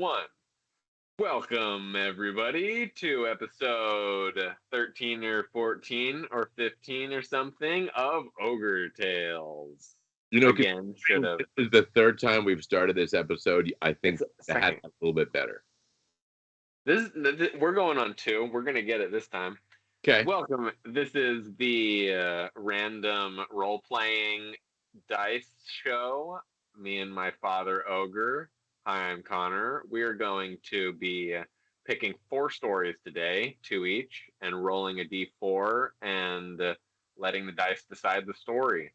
one. Welcome, everybody, to episode 13 or 14 or 15 or something of Ogre Tailz. You know, Again, should have. This is the third time we've started this episode. I think that had a little bit better. We're going on two. We're going to get it this time. Okay. Welcome. This is the random role-playing dice show. Me and my father, Ogre. Hi, I'm Connor. We're going to be picking 4 stories today, 2 each, and rolling a d4 and letting the dice decide the story.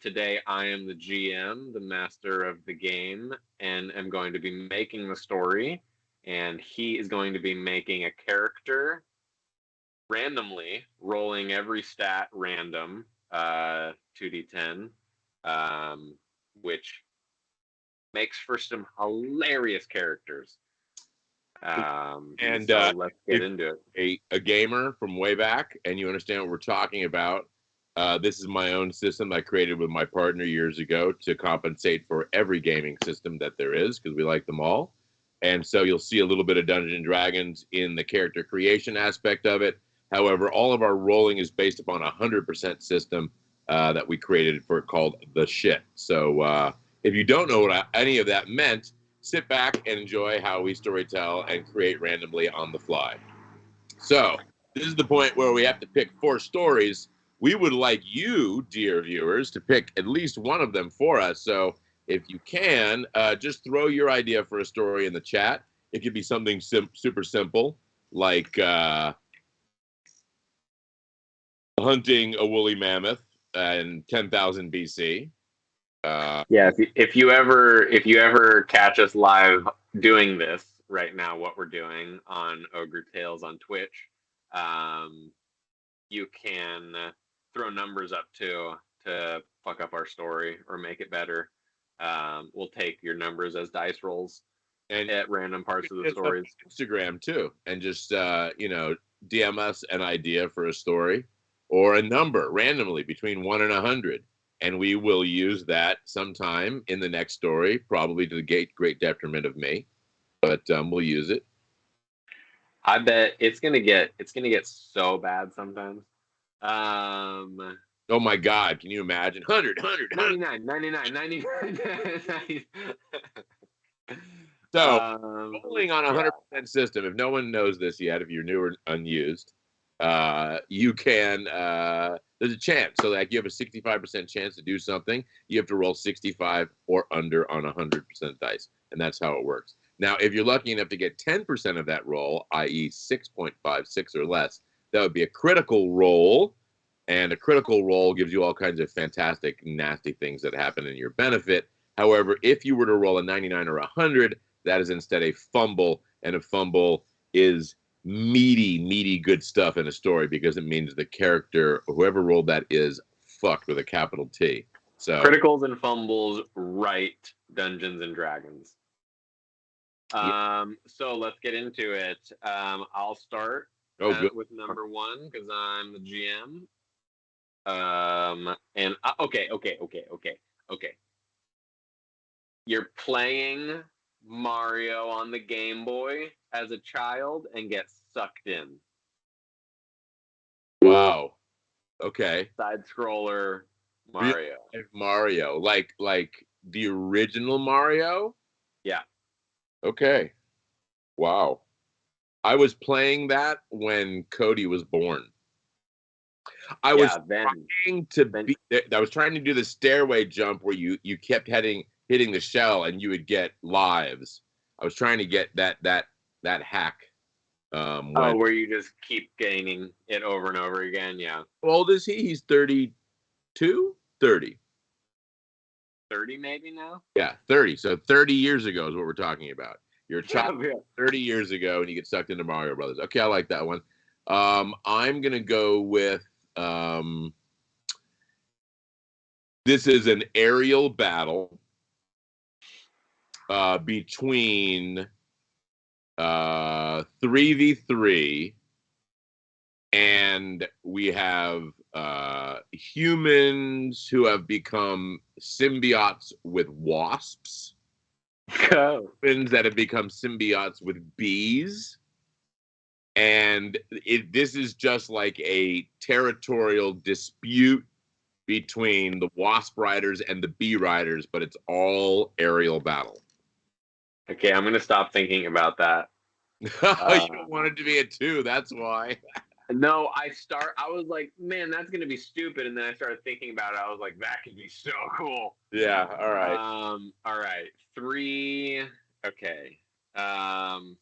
Today, I am the GM, the master of the game, and am going to be making the story. And he is going to be making a character randomly, rolling every stat random, 2d10, which makes for some hilarious characters. So let's get into it. A gamer from way back, and you understand what we're talking about. This is my own system I created with my partner years ago to compensate for every gaming system that there is, because we like them all. And so you'll see a little bit of Dungeons and Dragons in the character creation aspect of it. However, all of our rolling is based upon a 100% system that we created for called The Shit. So if you don't know what any of that meant, sit back and enjoy how we storytell and create randomly on the fly. So this is the point where we have to pick 4 stories. We would like you, dear viewers, to pick at least one of them for us. So if you can, just throw your idea for a story in the chat. It could be something super simple, like hunting a woolly mammoth in 10,000 BC. if you ever catch us live doing this right now, what we're doing on Ogre Tailz on Twitch, you can throw numbers up to fuck up our story or make it better. We'll take your numbers as dice rolls and at random parts of the stories. Instagram too, and just DM us an idea for a story or a number randomly between 1 and 100, and we will use that sometime in the next story, probably to the great detriment of me, but we'll use it. I bet it's gonna get so bad sometimes. Oh my God, can you imagine? 100, 99, 99, 99. So, rolling on a 100% system, if no one knows this yet, if you're new or unused, you can, there's a chance. So, like, you have a 65% chance to do something. You have to roll 65 or under on 100% dice. And that's how it works. Now, if you're lucky enough to get 10% of that roll, i.e. 6.56 or less, that would be a critical roll. And a critical roll gives you all kinds of fantastic, nasty things that happen in your benefit. However, if you were to roll a 99 or 100, that is instead a fumble. And a fumble is meaty good stuff in a story, because it means the character, whoever rolled that, is fucked with a capital T. So criticals and fumbles right Dungeons and Dragons. So let's get into it. I'll start with number 1 because I'm the GM. Okay. You're playing Mario on the Game Boy as a child and get sucked in. Wow. Okay. Side scroller Mario. Mario, like the original Mario? Yeah. Okay. Wow. I was playing that when Cody was born. I was trying to do the stairway jump where you kept hitting the shell and you would get lives. I was trying to get that hack. Where you just keep gaining it over and over again. Yeah. How old is he? He's 32? 30. 30 maybe now? Yeah, 30. So 30 years ago is what we're talking about. You're a child 30 years ago and you get sucked into Mario Brothers. Okay, I like that one. I'm going to go with this is an aerial battle between 3v3, and we have humans who have become symbiotes with wasps, Go. Humans that have become symbiotes with bees. And this is just like a territorial dispute between the wasp riders and the bee riders, but it's all aerial battle. Okay, I'm gonna stop thinking about that. You don't want it to be a 2, that's why. No, I was like, man, that's gonna be stupid, and then I started thinking about it. I was like, that could be so cool. Yeah, all right. All right. 3. Okay. Um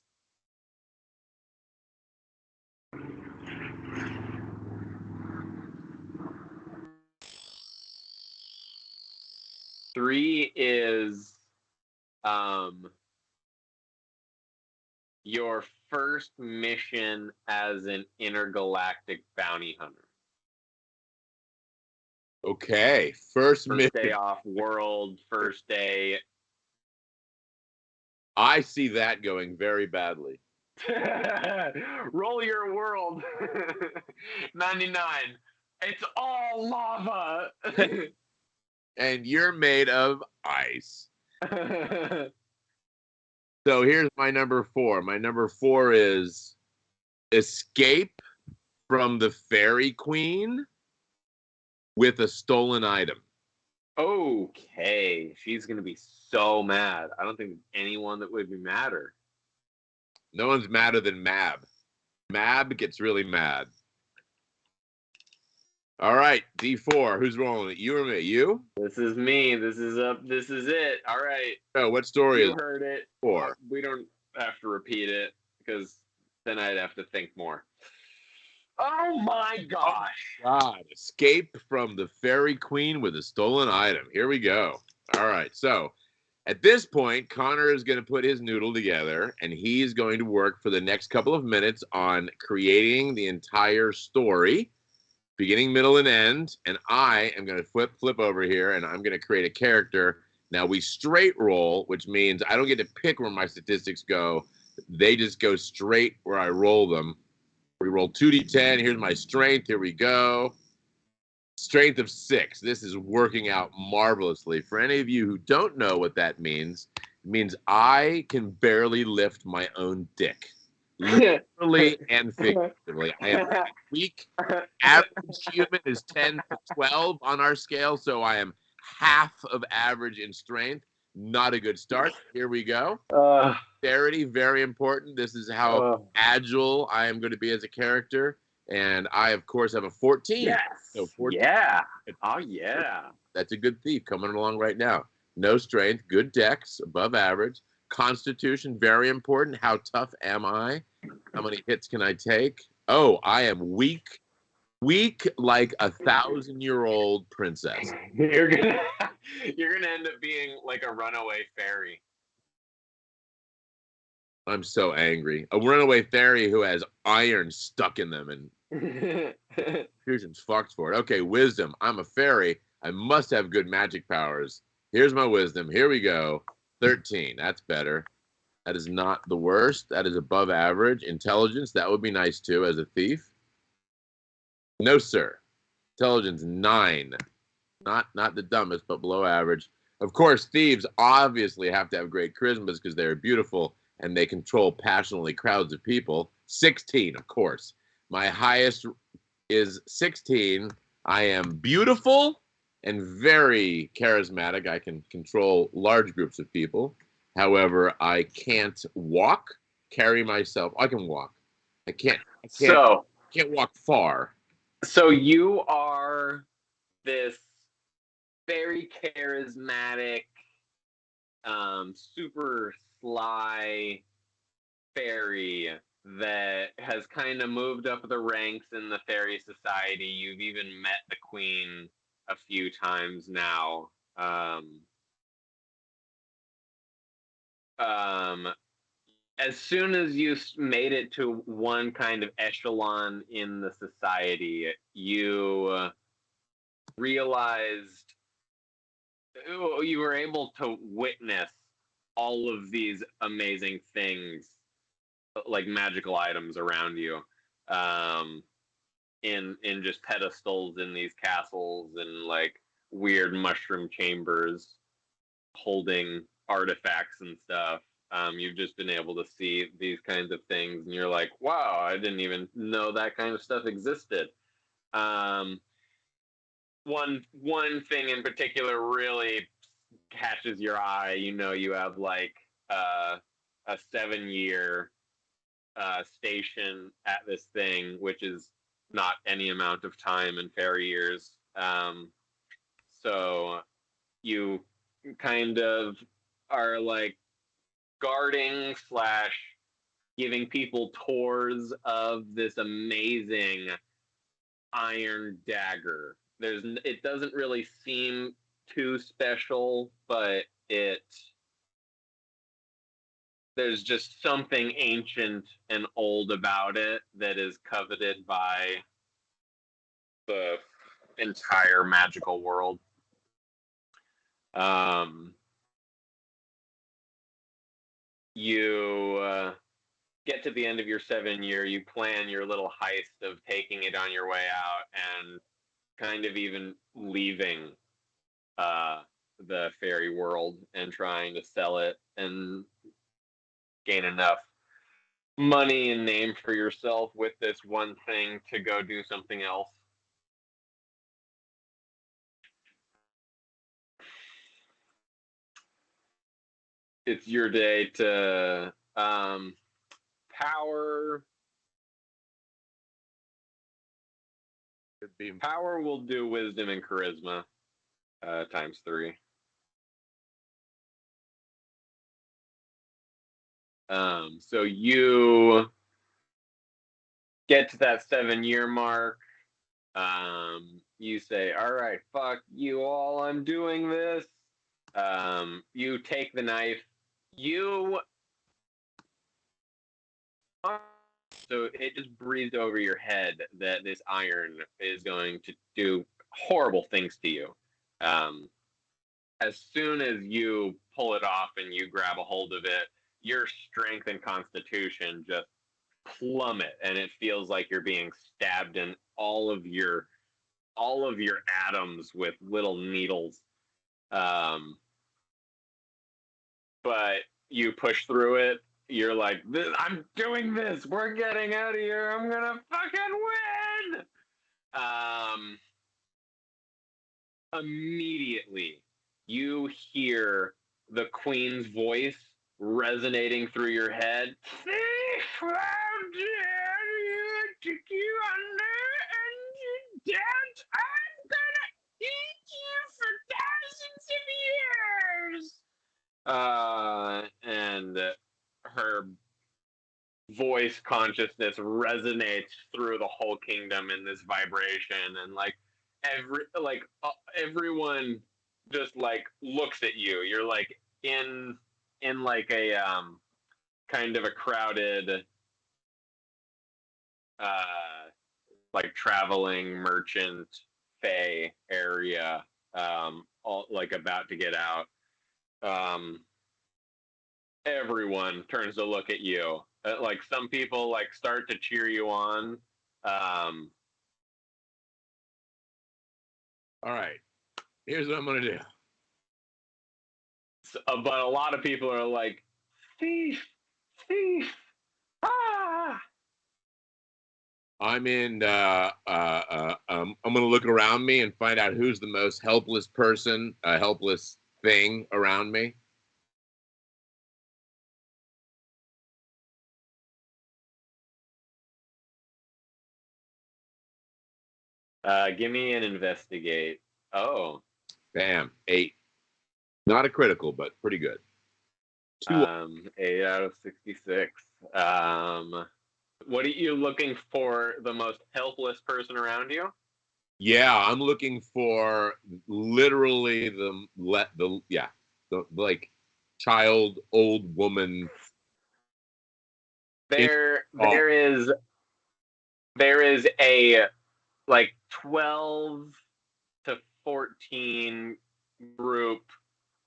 3 is um your first mission as an intergalactic bounty hunter. Okay, first First mission. day off world, first day. I see that going very badly. Roll your world. 99. It's all lava. And you're made of ice. So here's my number 4. My number 4 is escape from the Fairy Queen with a stolen item. Okay, she's gonna be so mad. I don't think there's anyone that would be madder. No one's madder than Mab. Mab gets really mad. All right, D4. Who's rolling it? You or me? You? This is me. This is it. All right. Oh, what story You is heard it. 4? We don't have to repeat it because then I'd have to think more. Oh my gosh. God, escape from the Fairy Queen with a stolen item. Here we go. All right, so at this point, Connor is going to put his noodle together, and he's going to work for the next couple of minutes on creating the entire story, beginning, middle, and end. And I am going to flip over here, and I'm going to create a character. Now, we straight roll, which means I don't get to pick where my statistics go. They just go straight where I roll them. We roll 2d10. Here's my strength. Here we go. Strength of 6. This is working out marvelously. For any of you who don't know what that means, it means I can barely lift my own dick. Literally and figuratively. I am weak. Average human is 10 to 12 on our scale, so I am half of average in strength. Not a good start. Here we go. Dexterity, very important. This is how agile I am going to be as a character. And I, of course, have a 14. Yes. So 14. Yeah. Oh, yeah. That's a good thief coming along right now. No strength, good dex, above average. Constitution, very important. How tough am I? How many hits can I take? Oh, I am weak. Weak like a 1,000-year-old princess. You're gonna end up being like a runaway fairy. I'm so angry. A runaway fairy who has iron stuck in them, and Fusion's fucked for it. Okay, wisdom. I'm a fairy. I must have good magic powers. Here's my wisdom. Here we go. 13. That's better. That is not the worst. That is above average. Intelligence. That would be nice too as a thief. No, sir. Intelligence 9. Not the dumbest, but below average. Of course, thieves obviously have to have great charisma because they're beautiful and they control passionately crowds of people. 16, of course. My highest is 16. I am beautiful and very charismatic. I can control large groups of people. However, I can't walk, carry myself. I can walk. I can't walk far. So you are this very charismatic, super sly fairy that has kind of moved up the ranks in the fairy society. You've even met the queen a few times now. As soon as you made it to one kind of echelon in the society, you realized you were able to witness all of these amazing things, like magical items around you, in just pedestals in these castles and like weird mushroom chambers holding artifacts and stuff. You've just been able to see these kinds of things, and you're like, wow, I didn't even know that kind of stuff existed. Um, one thing in particular really catches your eye. You know, you have like a 7 year station at this thing, which is not any amount of time in fairy years. So you kind of are like guarding slash giving people tours of this amazing iron dagger. It doesn't really seem too special, but there's just something ancient and old about it that is coveted by the entire magical world. You get to the end of your 7 year, you plan your little heist of taking it on your way out and kind of even leaving the fairy world and trying to sell it and gain enough money and name for yourself with this one thing to go do something else. It's your day to power. Power will do wisdom and charisma times 3. So you get to that 7 year mark. You say, all right, fuck you all, I'm doing this. You take the knife. So it just breathed over your head that this iron is going to do horrible things to you. As soon as you pull it off and you grab a hold of it, your strength and constitution just plummet, and it feels like you're being stabbed in all of your atoms with little needles. But you push through it. You're like, I'm doing this. We're getting out of here. I'm gonna fucking win. Immediately, you hear the queen's voice resonating through your head. Thief, how dare you took you under and you dead? I'm gonna eat you for thousands of years. And her voice consciousness resonates through the whole kingdom in this vibration, and like everyone just like looks at you. You're like in like a kind of a crowded like traveling merchant fae area, all like about to get out. Everyone turns to look at you. Like some people like start to cheer you on. All right, here's what I'm gonna do. But a lot of people are like, thief, thief, ah. I'm gonna look around me and find out who's the most helpless person, helpless thing around me. Give me an investigate. Oh. Bam, 8. Not a critical, but pretty good. 8 out of 66. What are you looking for? The most helpless person around you? Yeah, I'm looking for literally the like child, old woman. There is a like 12 to 14 group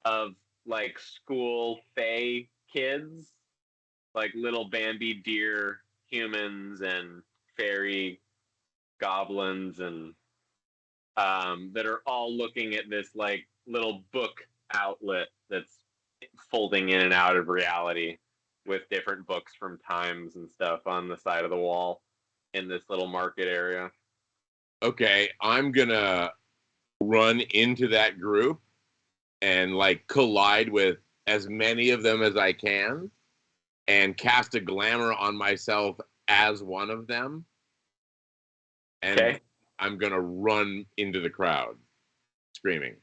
of like school fae kids, like little Bambi deer humans and fairy goblins, and that are all looking at this like little book outlet that's folding in and out of reality with different books from times and stuff on the side of the wall in this little market area. Okay, I'm gonna run into that group and like collide with as many of them as I can and cast a glamour on myself as one of them. And Okay. I'm gonna run into the crowd screaming.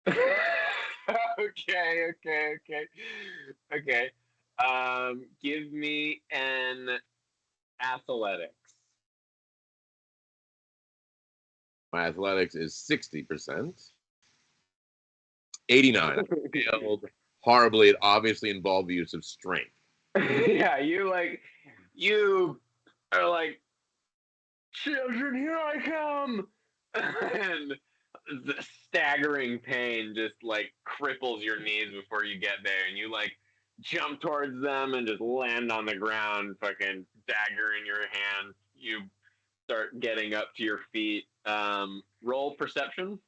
Okay. Give me an athletics. My athletics is 60%. 89. I failed horribly. It obviously involved the use of strength. Yeah, you are like, children, here I come, and the staggering pain just like cripples your knees before you get there, and you like jump towards them and just land on the ground, fucking dagger in your hand. You start getting up to your feet. Roll perception.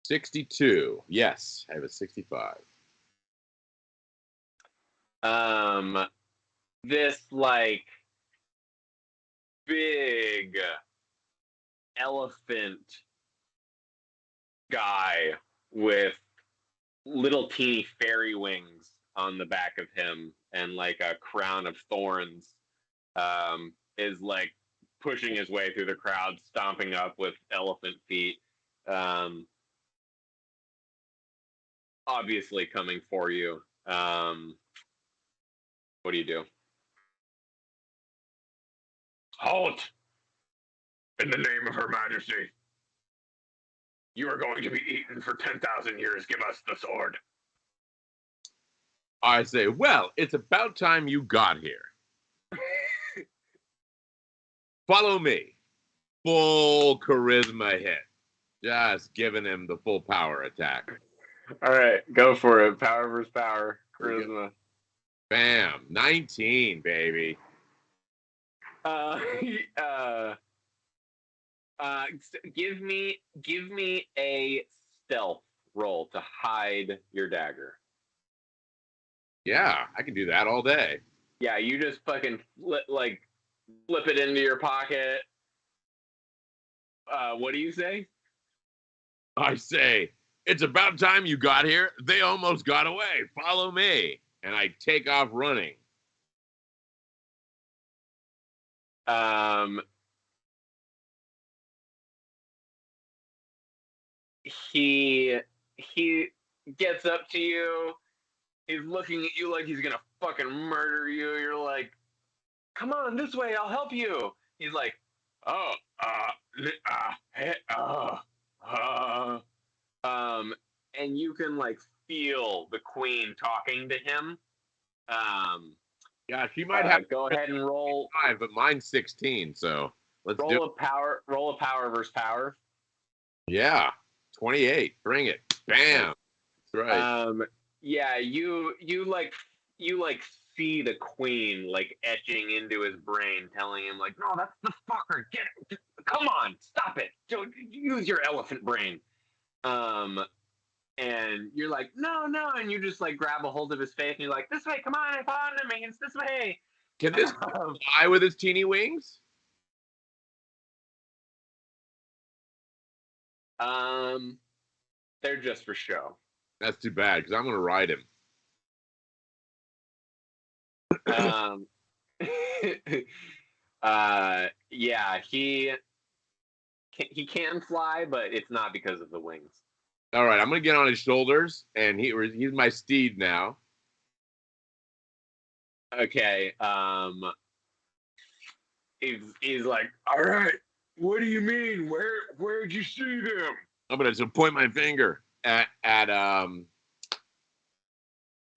62. Yes, I have a 65. This like big elephant guy with little teeny fairy wings on the back of him and like a crown of thorns is like pushing his way through the crowd, stomping up with elephant feet, obviously coming for you. What do you do? Halt! In the name of Her Majesty. You are going to be eaten for 10,000 years. Give us the sword. I say, well, it's about time you got here. Follow me. Full charisma hit. Just giving him the full power attack. All right, go for it. Power versus power. Charisma. Bam. 19, baby. Uh, uh, give me a stealth roll to hide your dagger. Yeah, I can do that all day. Yeah, you just fucking flip it into your pocket. What do you say? I say, it's about time you got here. They almost got away. Follow me. And I take off running. He gets up to you. He's looking at you like he's gonna fucking murder you. You're like, come on, this way, I'll help you. He's like, oh, hey, and you can like feel the queen talking to him. Yeah, she might have go ahead and roll 5, but mine's 16, so let's do it. Roll a power versus power. Yeah, 28. Bring it. Bam. That's right. Yeah, you like see the queen like etching into his brain, telling him like, no, that's the fucker. Get it. Come on, stop it. Don't use your elephant brain. And you're like, no, and you just like grab a hold of his face and you're like, this way, come on, I found him, it's this way. Can this fly with his teeny wings? They're just for show. That's too bad because I'm gonna ride him. Yeah, he can fly, but it's not because of the wings. All right, I'm gonna get on his shoulders, and he's my steed now. Okay. He's like, all right. What do you mean? Where'd you see them? I'm gonna just point my finger at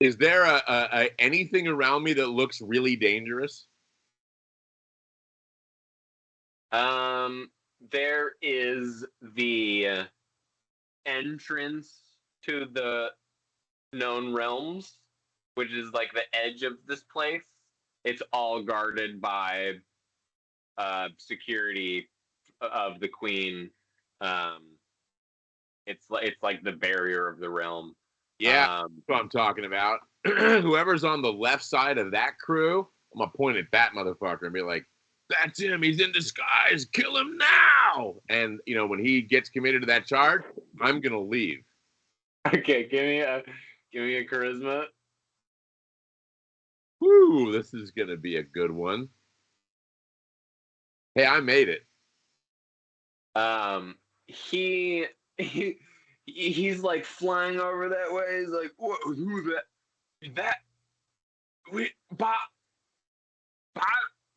Is there a anything around me that looks really dangerous? There is the entrance to the known realms, which is like the edge of this place. It's all guarded by security of the queen. It's like the barrier of the realm. Yeah, that's what I'm talking about. Whoever's on the left side of that crew, I'm gonna point at that motherfucker and be like, "That's him. He's in disguise. Kill him now!" And when he gets committed to that charge, I'm gonna leave. Okay, give me a charisma. Woo! This is gonna be a good one. Hey, I made it. He's like flying over that way. He's like, who's that? That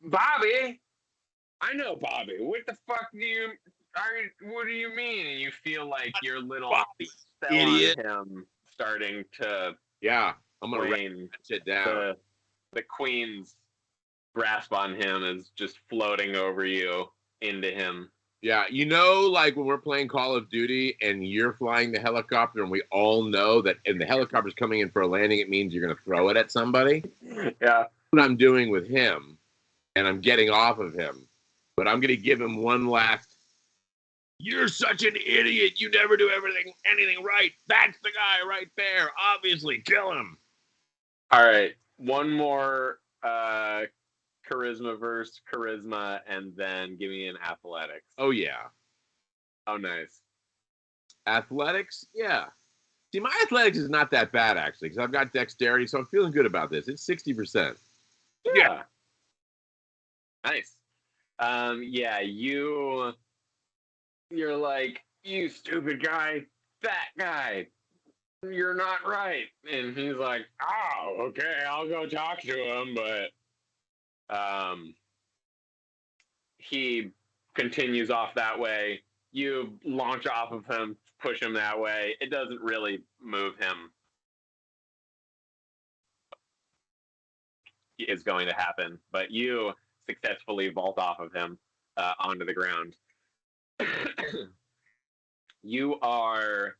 Bobby? I know Bobby. What the fuck what do you mean? And you feel like your little Bobby, spell idiot. on him starting to I'm gonna write that shit down. The queen's grasp on him is just floating over you into him. Yeah, like when we're playing Call of Duty and you're flying the helicopter and we all know that and the helicopter's coming in for a landing, it means you're going to throw it at somebody. Yeah. That's what I'm doing with him, and I'm getting off of him. But I'm going to give him one last, "You're such an idiot. You never do anything right. That's the guy right there. Obviously, kill him." All right. One more charisma versus charisma, and then give me an athletics. Oh, yeah. Oh, nice. Athletics? Yeah. See, my athletics is not that bad, actually, because I've got dexterity, so I'm feeling good about this. It's 60%. Yeah. Nice. Yeah, you're like, "You stupid guy, that guy, you're not right." And he's like, "Oh, okay, I'll go talk to him." But he continues off that way. You launch off of him, push him that way. It doesn't really move him. Is going to happen, but you successfully vault off of him onto the ground. You are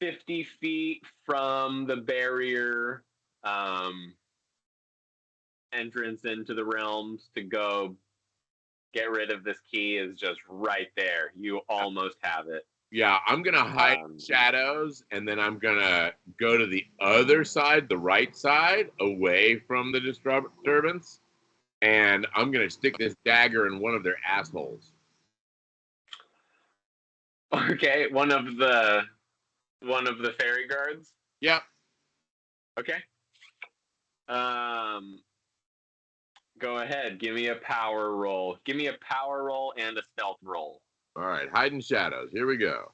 50 feet from the barrier entrance into the realms to go get rid of this key is just right there. You almost have it. Yeah, I'm going to hide shadows, and then I'm going to go to the other side, the right side, away from the disturbance, and I'm going to stick this dagger in one of their assholes. Okay, one of the fairy guards? Yep. Okay. Go ahead. Give me a power roll. Give me a power roll and a stealth roll. All right, hiding shadows. Here we go.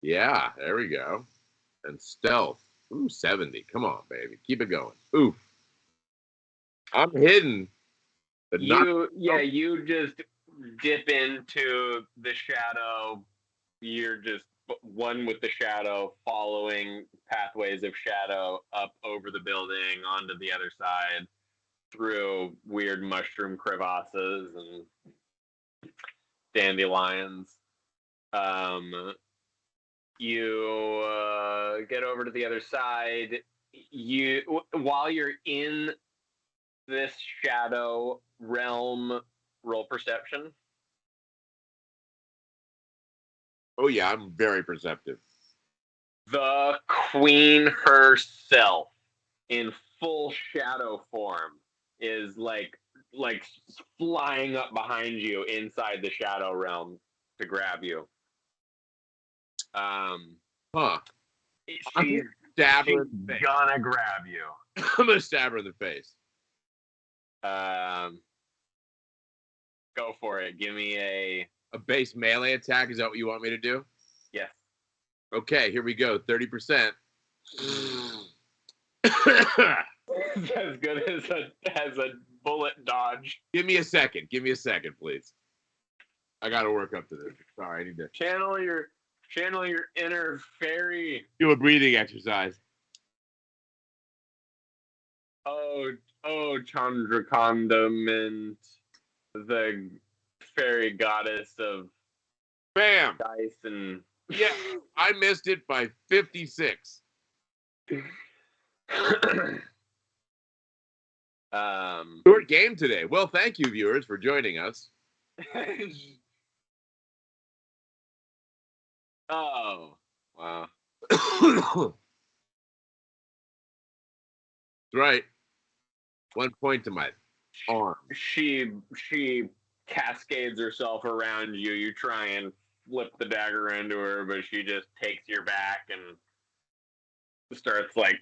Yeah, there we go. And stealth. Ooh, 70. Come on, baby. Keep it going. Oof. I'm hidden. But you just dip into the shadow. You're just one with the shadow, following pathways of shadow up over the building onto the other side through weird mushroom crevasses and dandelions. You get over to the other side. While you're in this shadow realm, roll perception. Oh yeah, I'm very perceptive. The queen herself, in full shadow form, is like flying up behind you inside the shadow realm to grab you. She's gonna grab you. I'm gonna stab her in the face. Go for it. Give me a base melee attack. Is that what you want me to do? Yes. Okay, here we go. 30%. As good as a bullet dodge. Give me a second. Give me a second, please. I gotta work up to this. Sorry, I need to channel your inner fairy. Do a breathing exercise. Oh, Chandrakandam, the fairy goddess of bam dice and yeah, I missed it by 56. Short game today. Well, thank you, viewers, for joining us. Oh, wow. Right. 1 point to my arm. She cascades herself around you. You try and flip the dagger into her, but she just takes your back and starts like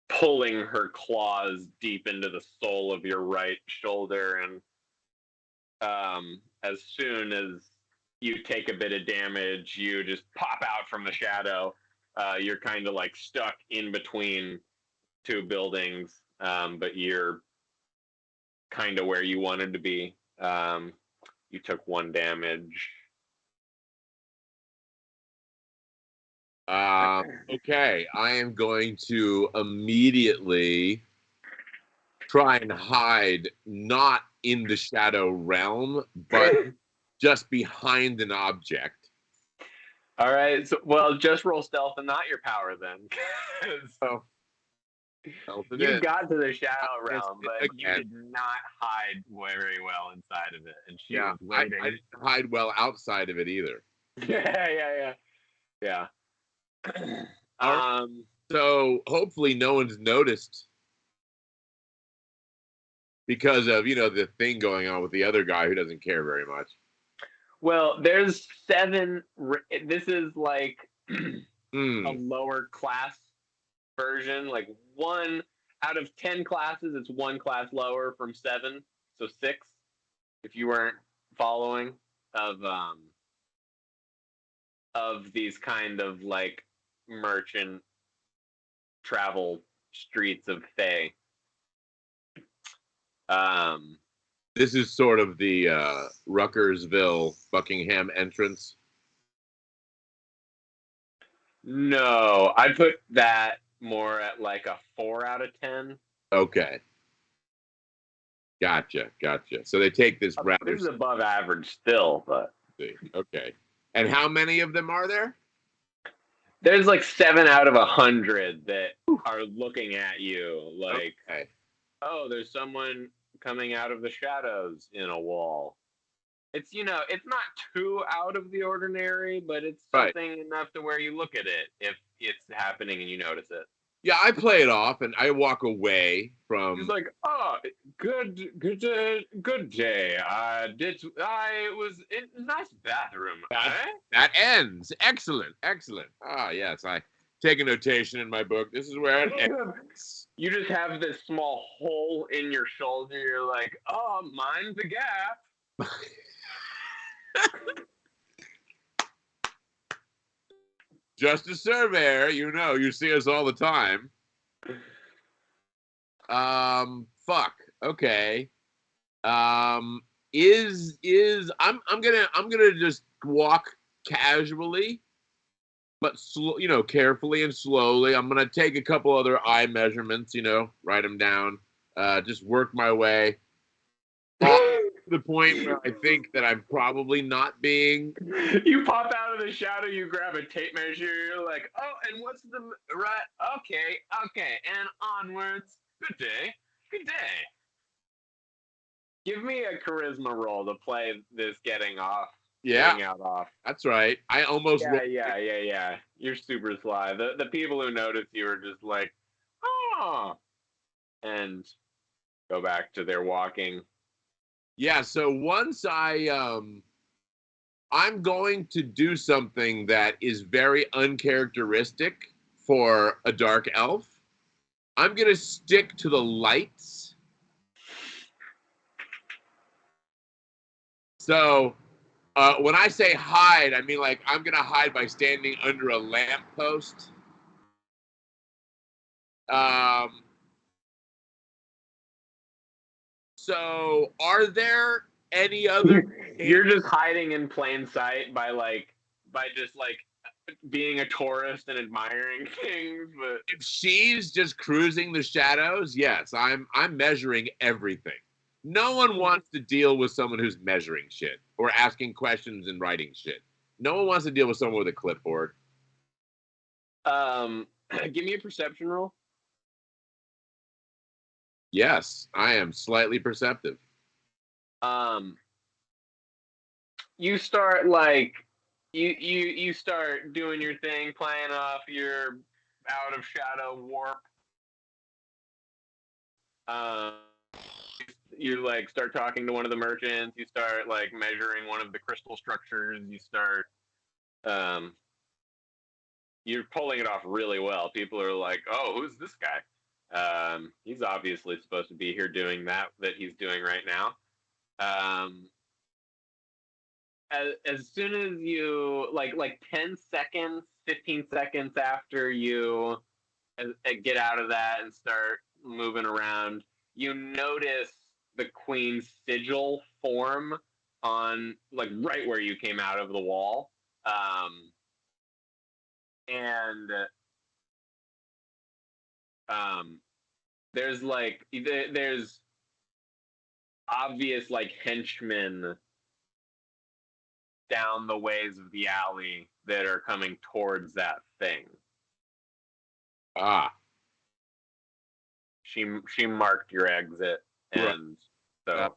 pulling her claws deep into the sole of your right shoulder. And as soon as you take a bit of damage, you just pop out from the shadow. You're kind of like stuck in between two buildings, but you're kind of where you wanted to be. You took 1 damage. Okay, I am going to immediately try and hide, not in the shadow realm, but just behind an object. All right. So, well, just roll stealth and not your power then. Oh, You got to the shadow Yes, realm, but you again. did not hide very well inside of it, and she Yeah, was waiting. I didn't hide well outside of it either. Yeah. All right. So hopefully no one's noticed because of, the thing going on with the other guy who doesn't care very much. Well, there's 7. This is like a Mm, lower class version. Like 1 out of 10 classes, it's 1 class lower from 7, so 6. If you weren't following of these kind of like merchant travel streets of Thay. this is sort of the Ruckersville, Buckingham entrance. No, I'd put that more at like a 4 out of 10. Okay. Gotcha. So they take this rather. This is above average still, but okay. And how many of them are there? there's like 7 out of 100 that are looking at you like, okay. Oh, there's someone coming out of the shadows in a wall. It's it's not too out of the ordinary, but it's something enough to where you look at it if it's happening and you notice it. Yeah, I play it off and I walk away from. He's like, "Oh, good day. I was in a nice bathroom. That ends. Excellent. Ah, yes, I take a notation in my book. This is where it ends. You just have this small hole in your shoulder. You're like, oh, mine's a gap. Just a surveyor, you see us all the time. Fuck. Okay. I'm gonna just walk casually, but carefully and slowly. I'm gonna take a couple other eye measurements, write them down. Just work my way to the point where I think that I'm probably not being. You pop out of the shadow, you grab a tape measure, you're like, oh, and what's the right? Okay, and onwards. Good day. Give me a charisma roll to play this getting off. Yeah, getting out off. That's right. I almost. Yeah. You're super sly. The people who notice you are just like, oh, and go back to their walking. Yeah. So once I'm going to do something that is very uncharacteristic for a dark elf. I'm gonna stick to the lights. So when I say hide, I mean like I'm gonna hide by standing under a lamppost. So are there any other? You're just hiding in plain sight by just being a tourist and admiring things. But if she's just cruising the shadows, yes, I'm measuring everything. No one wants to deal with someone who's measuring shit or asking questions and writing shit. No one wants to deal with someone with a clipboard. Give me a perception roll. Yes, I am slightly perceptive. You start like you start doing your thing, playing off your out of shadow warp. Um, you like start talking to one of the merchants. You start like measuring one of the crystal structures. You start um, you're pulling it off really well. People are like, "Oh, who's this guy?" He's obviously supposed to be here doing that he's doing right now. Um, as soon as you like 10 seconds, 15 seconds after you get out of that and start moving around, you notice the queen's sigil form on like right where you came out of the wall. And um, there's obvious like henchmen down the ways of the alley that are coming towards that thing. Ah. She marked your exit, and so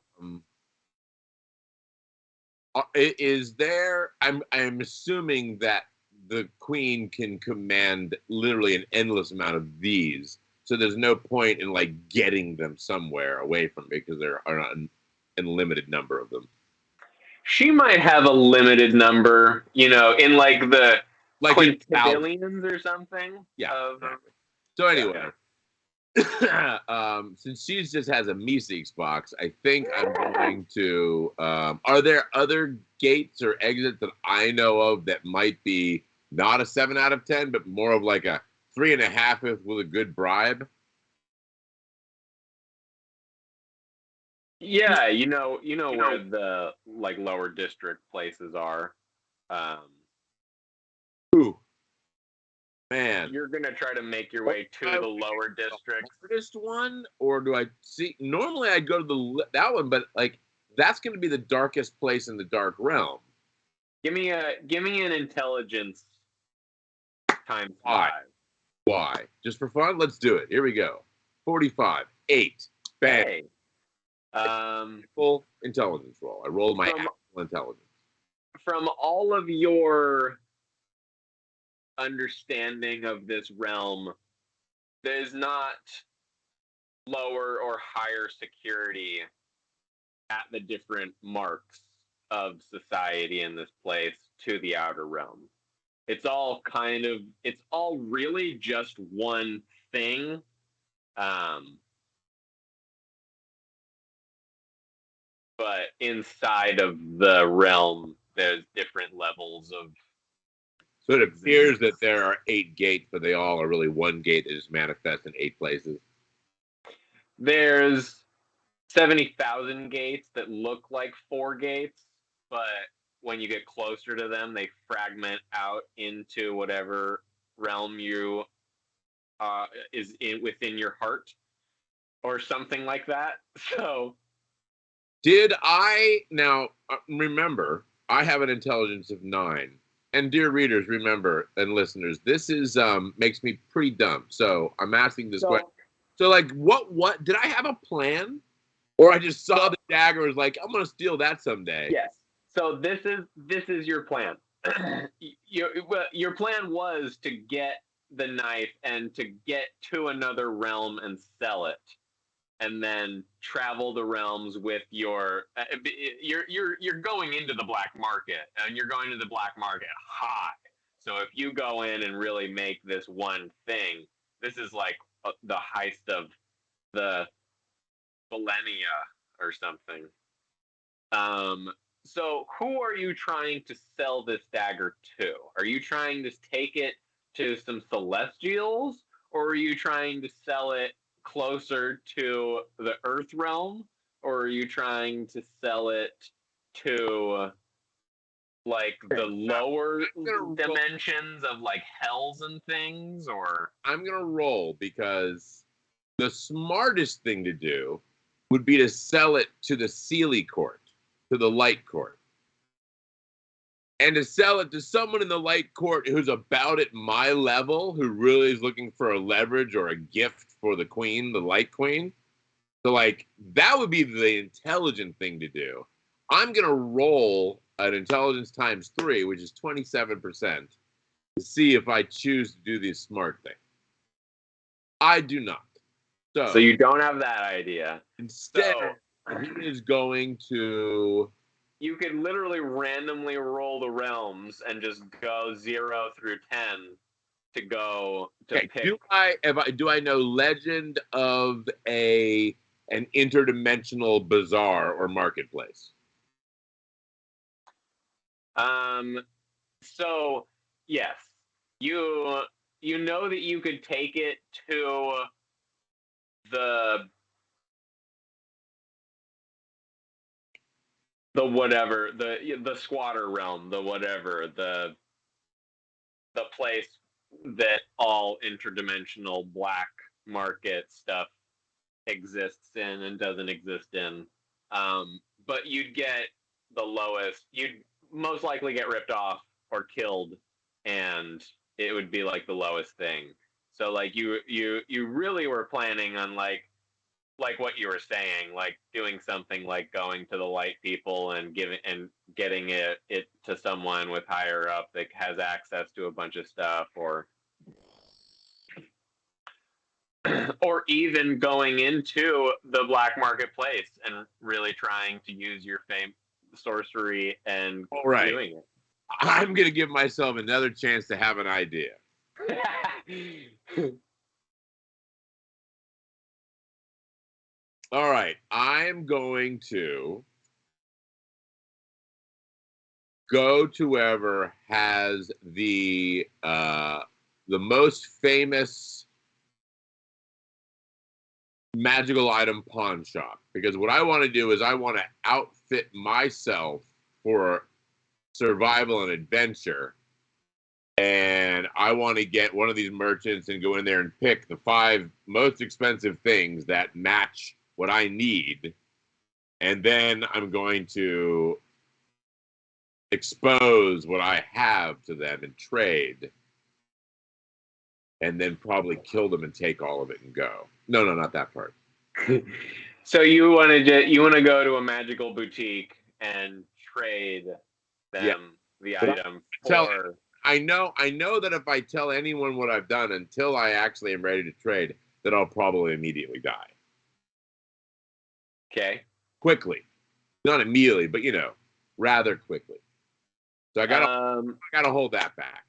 is there? I'm assuming that the queen can command literally an endless amount of these, so there's no point in like getting them somewhere away from me because there are an unlimited number of them. she might have a limited number, in like the like quintillions or something. Yeah. Exactly. So anyway. Yeah. Since she just has a Meeseeks box, I think I'm going to. Are there other gates or exits that I know of that might be not a 7 out of 10, but more of like a 3.5 with a good bribe? Yeah, you know where the like lower district places are. Ooh. Man, you're gonna try to make your way to the lower districts. Hardest one, or do I see? Normally, I'd go to that one, but like that's going to be the darkest place in the dark realm. Give me an intelligence times 5. Why? Just for fun? Let's do it. Here we go. 45. 8. Bang. Hey. Full intelligence roll. I rolled my actual intelligence. From all of your understanding of this realm, there's not lower or higher security at the different marks of society in this place to the outer realm. It's all really just one thing. But inside of the realm, there's different levels of. So it appears that there are 8 gates, but they all are really one gate that just manifests in 8 places. There's 70,000 gates that look like 4 gates, but when you get closer to them, they fragment out into whatever realm you is within your heart, or something like that. So, did I now remember? I have an intelligence of 9, and dear readers, remember, and listeners, this is makes me pretty dumb. So I'm asking this question. So, like, what did I have a plan? Or I just saw the dagger and was like, I'm going to steal that someday. Yes. So this is your plan. Your plan was to get the knife and to get to another realm and sell it, and then travel the realms with you're going into the black market, and you're going to the black market high. So if you go in and really make this one thing, this is like the heist of the millennia or something. So who are you trying to sell this dagger to? Are you trying to take it to some celestials, or are you trying to sell it closer to the earth realm, or are you trying to sell it to like the lower dimensions of like hells and things? Or I'm gonna roll, because the smartest thing to do would be to sell it to the Sealy court, to the light court, and to sell it to someone in the light court who's about at my level, who really is looking for a leverage or a gift for the queen, the light queen. So, like, that would be the intelligent thing to do. I'm going to roll an intelligence times 3, which is 27%, to see if I choose to do the smart thing. I do not. So you don't have that idea. Instead, he is going to... You could literally randomly roll the realms and just go 0 through 10 to go to pick. Do I know legend of an interdimensional bazaar or marketplace? So yes, you know that you could take it to the whatever, the squatter realm, the whatever, the place that all interdimensional black market stuff exists in and doesn't exist in. But you'd get the lowest. You'd most likely get ripped off or killed, and it would be like the lowest thing. So like you really were planning on like what you were saying, like doing something like going to the light people and getting it to someone with higher up that has access to a bunch of stuff, or even going into the black marketplace and really trying to use your fame sorcery and doing it. I'm going to give myself another chance to have an idea. All right, I'm going to go to whoever has the most famous magical item pawn shop, because what I want to do is I want to outfit myself for survival and adventure, and I want to get one of these merchants and go in there and pick the 5 most expensive things that match what I need, and then I'm going to expose what I have to them and trade, and then probably kill them and take all of it and go. No, not that part. So you want to go to a magical boutique and trade them the item for... I know that if I tell anyone what I've done until I actually am ready to trade, that I'll probably immediately die. Okay. Quickly. Not immediately, but rather quickly. So I gotta hold that back.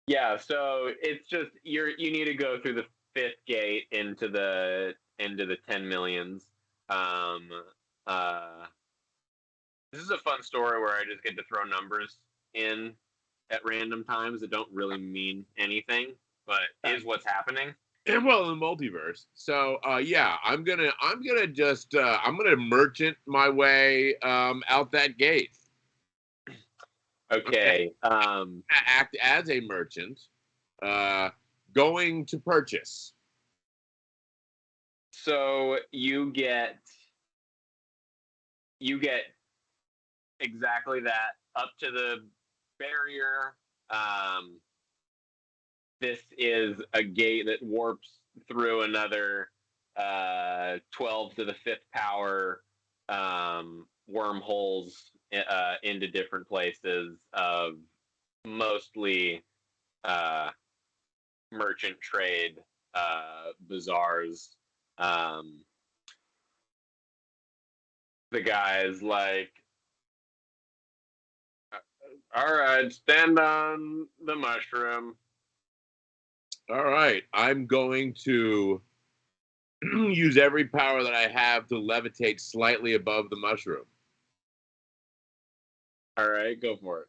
Yeah, so it's just you need to go through the 5th gate into the 10 millions. This is a fun story where I just get to throw numbers in at random times that don't really mean anything, but is what's happening. And well, in the multiverse. So I'm gonna merchant my way out that gate. Okay. Act as a merchant, going to purchase. So you get exactly that, up to the barrier. This is a gate that warps through another 12 to the 5th power wormholes into different places of mostly merchant trade bazaars. The guy's like, all right, stand on the mushroom. All right, I'm going to use every power that I have to levitate slightly above the mushroom. All right, go for it.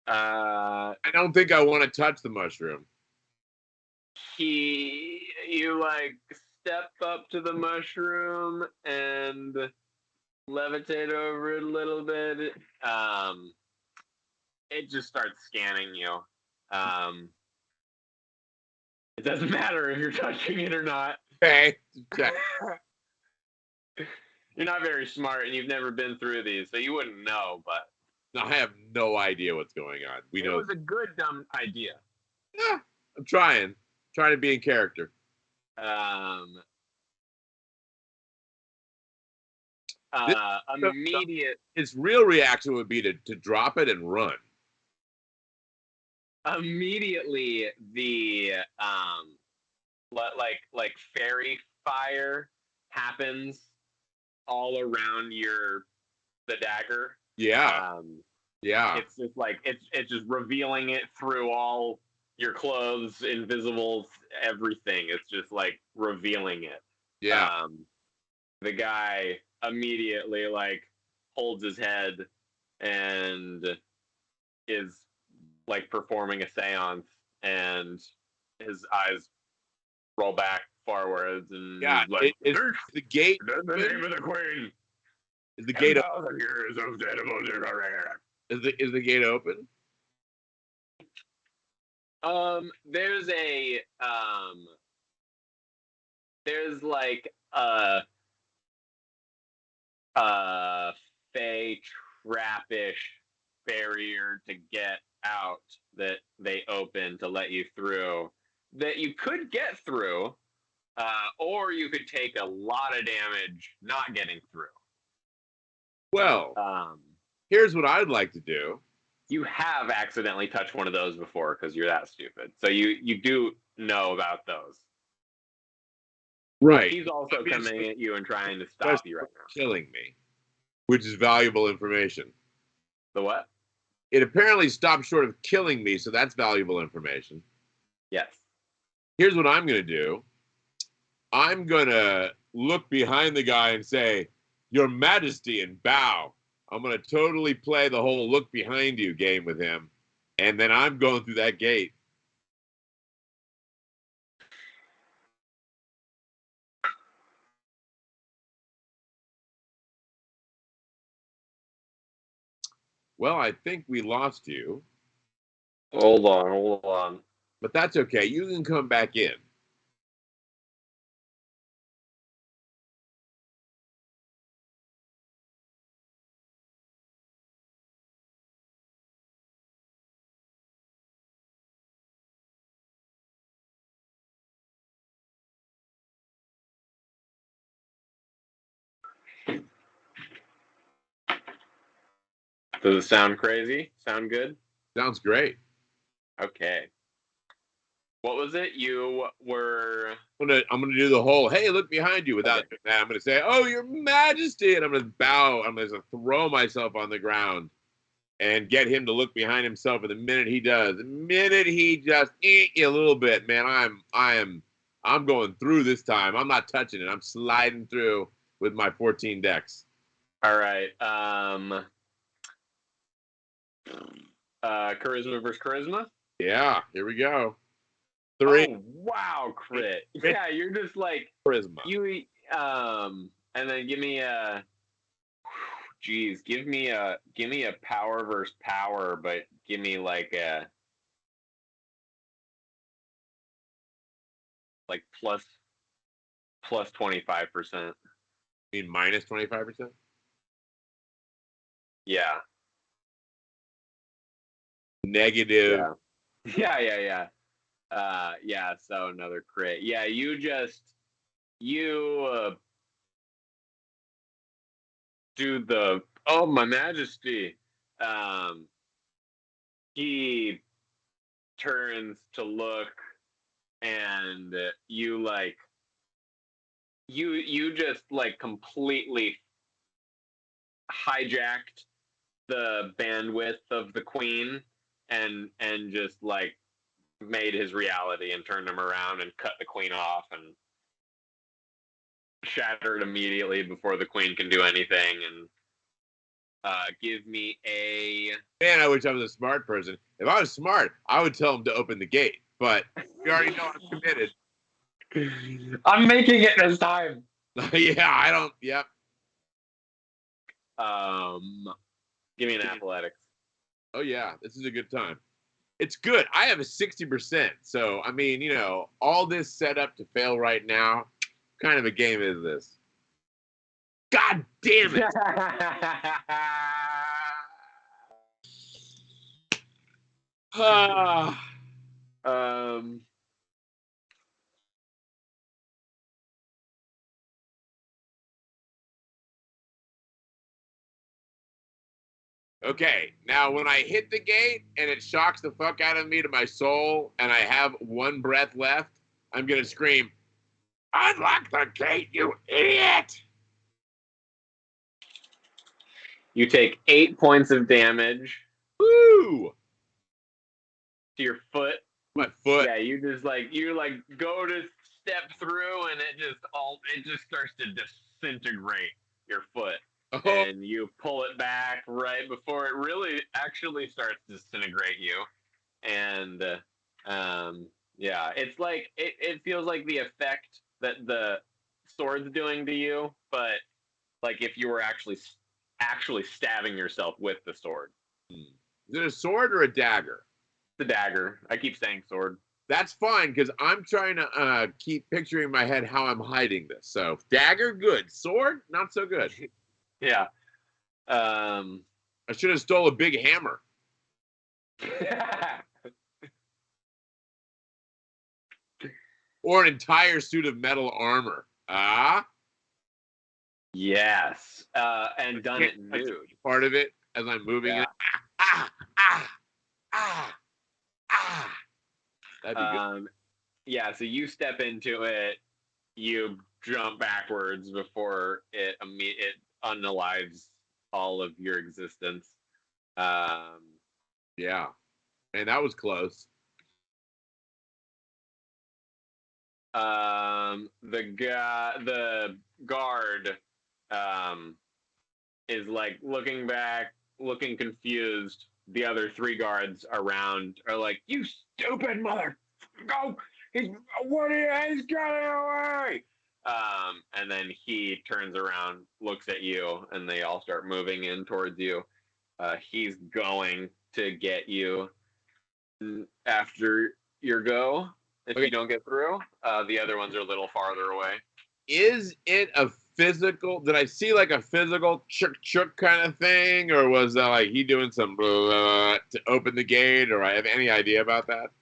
I don't think I want to touch the mushroom. You like step up to the mushroom and levitate over it a little bit. It just starts scanning you. It doesn't matter if you're touching it or not. Okay. You're not very smart, and you've never been through these, so you wouldn't know. But I have no idea what's going on. It was a good dumb idea. Yeah, I'm trying to be in character. Um, This, immediate, his real reaction would be to drop it and run. immediately the like fairy fire happens all around the dagger. Yeah, yeah, It's just like it's just revealing it through all your clothes, invisibles, everything. It's just like revealing it. yeah. The guy immediately like holds his head and is like performing a seance, and his eyes roll back forwards, and Yeah, he's like, is the gate "That's the open? name of the queen. Is the gate 10,000 years of animals." is the gate open? There's a there's like a fey trappish barrier to get out that they open to let you through, that you could get through, or you could take a lot of damage not getting through. Well, Um, here's what I'd like to do. you have accidentally touched one of those before because you're that stupid, so you do know about those. Right. He's also coming at you and trying to stop you right now. Killing me, which is valuable information. The what? It apparently stopped short of killing me, so that's valuable information. Yes. Here's what I'm going to do. I'm going to look behind the guy and say, "Your Majesty," and bow. I'm going to totally play the whole look behind you game with him. And then I'm going through that gate. Well, I think we lost you. Hold on. But that's okay. You can come back in. Does it sound crazy? Sound good? Sounds great. Okay. What was it? You were. I'm gonna do the whole "Hey, look behind you" without Okay. that. I'm gonna say, "Oh, Your Majesty," and I'm gonna bow. I'm gonna throw myself on the ground and get him to look behind himself. And the minute he does, the minute he just eat you a little bit, man, I'm going through this time. I'm not touching it. I'm sliding through with my 14 decks. All right. Charisma versus charisma. Yeah, here we go. 3 Oh wow, crit. Yeah, you're just like charisma. you. And then give me a. Geez, give me a power versus power, but give me like a like plus 25%. I mean, minus 25%. Yeah. Negative. Yeah. Yeah. So another crit. Yeah, you do the oh my majesty. Um, he turns to look, and you just like completely hijacked the bandwidth of the queen, and just like made his reality and turned him around and cut the queen off and shattered immediately before the queen can do anything. And give me a. Man, I wish I was a smart person. If I was smart, I would tell him to open the gate. But you already know I'm committed. I'm making it this time. Yeah, I don't. Yep. Give me an athletics. Oh yeah, this is a good time. It's good. I have a 60%. So I mean, all this set up to fail right now. What kind of a game is this? God damn it! um. Okay, now when I hit the gate and it shocks the fuck out of me to my soul and I have one breath left, I'm going to scream, "Unlock the gate, you idiot!" You take 8 points of damage Woo! to your foot. My foot. Yeah, you go to step through and it just starts to disintegrate your foot. Oh, And you pull it back right before it really actually starts to disintegrate you. And yeah, it's like it feels like the effect that the sword's doing to you, but like if you were actually stabbing yourself with the sword. is it a sword or a dagger? The dagger. I keep saying sword. That's fine because I'm trying to keep picturing in my head how I'm hiding this. So dagger, good. Sword, not so good. Yeah. I should have stole a big hammer. Or an entire suit of metal armor. Yes. And done it nude. Part of it as I'm moving Yeah. That'd be good. Yeah, so you step into it, you jump backwards before it unalives all of your existence. Yeah. And that was close. The guard is like looking back, looking confused. The other 3 guards around are like, "You stupid mother! Go! He's getting away!" And then he turns around, looks at you, and they all start moving in towards you. He's going to get you after your go. If you don't get through, the other ones are a little farther away. Is it a physical? Did I see like a physical chuk kind of thing, or was that like he doing some blah, blah, to open the gate? Or I have any idea about that?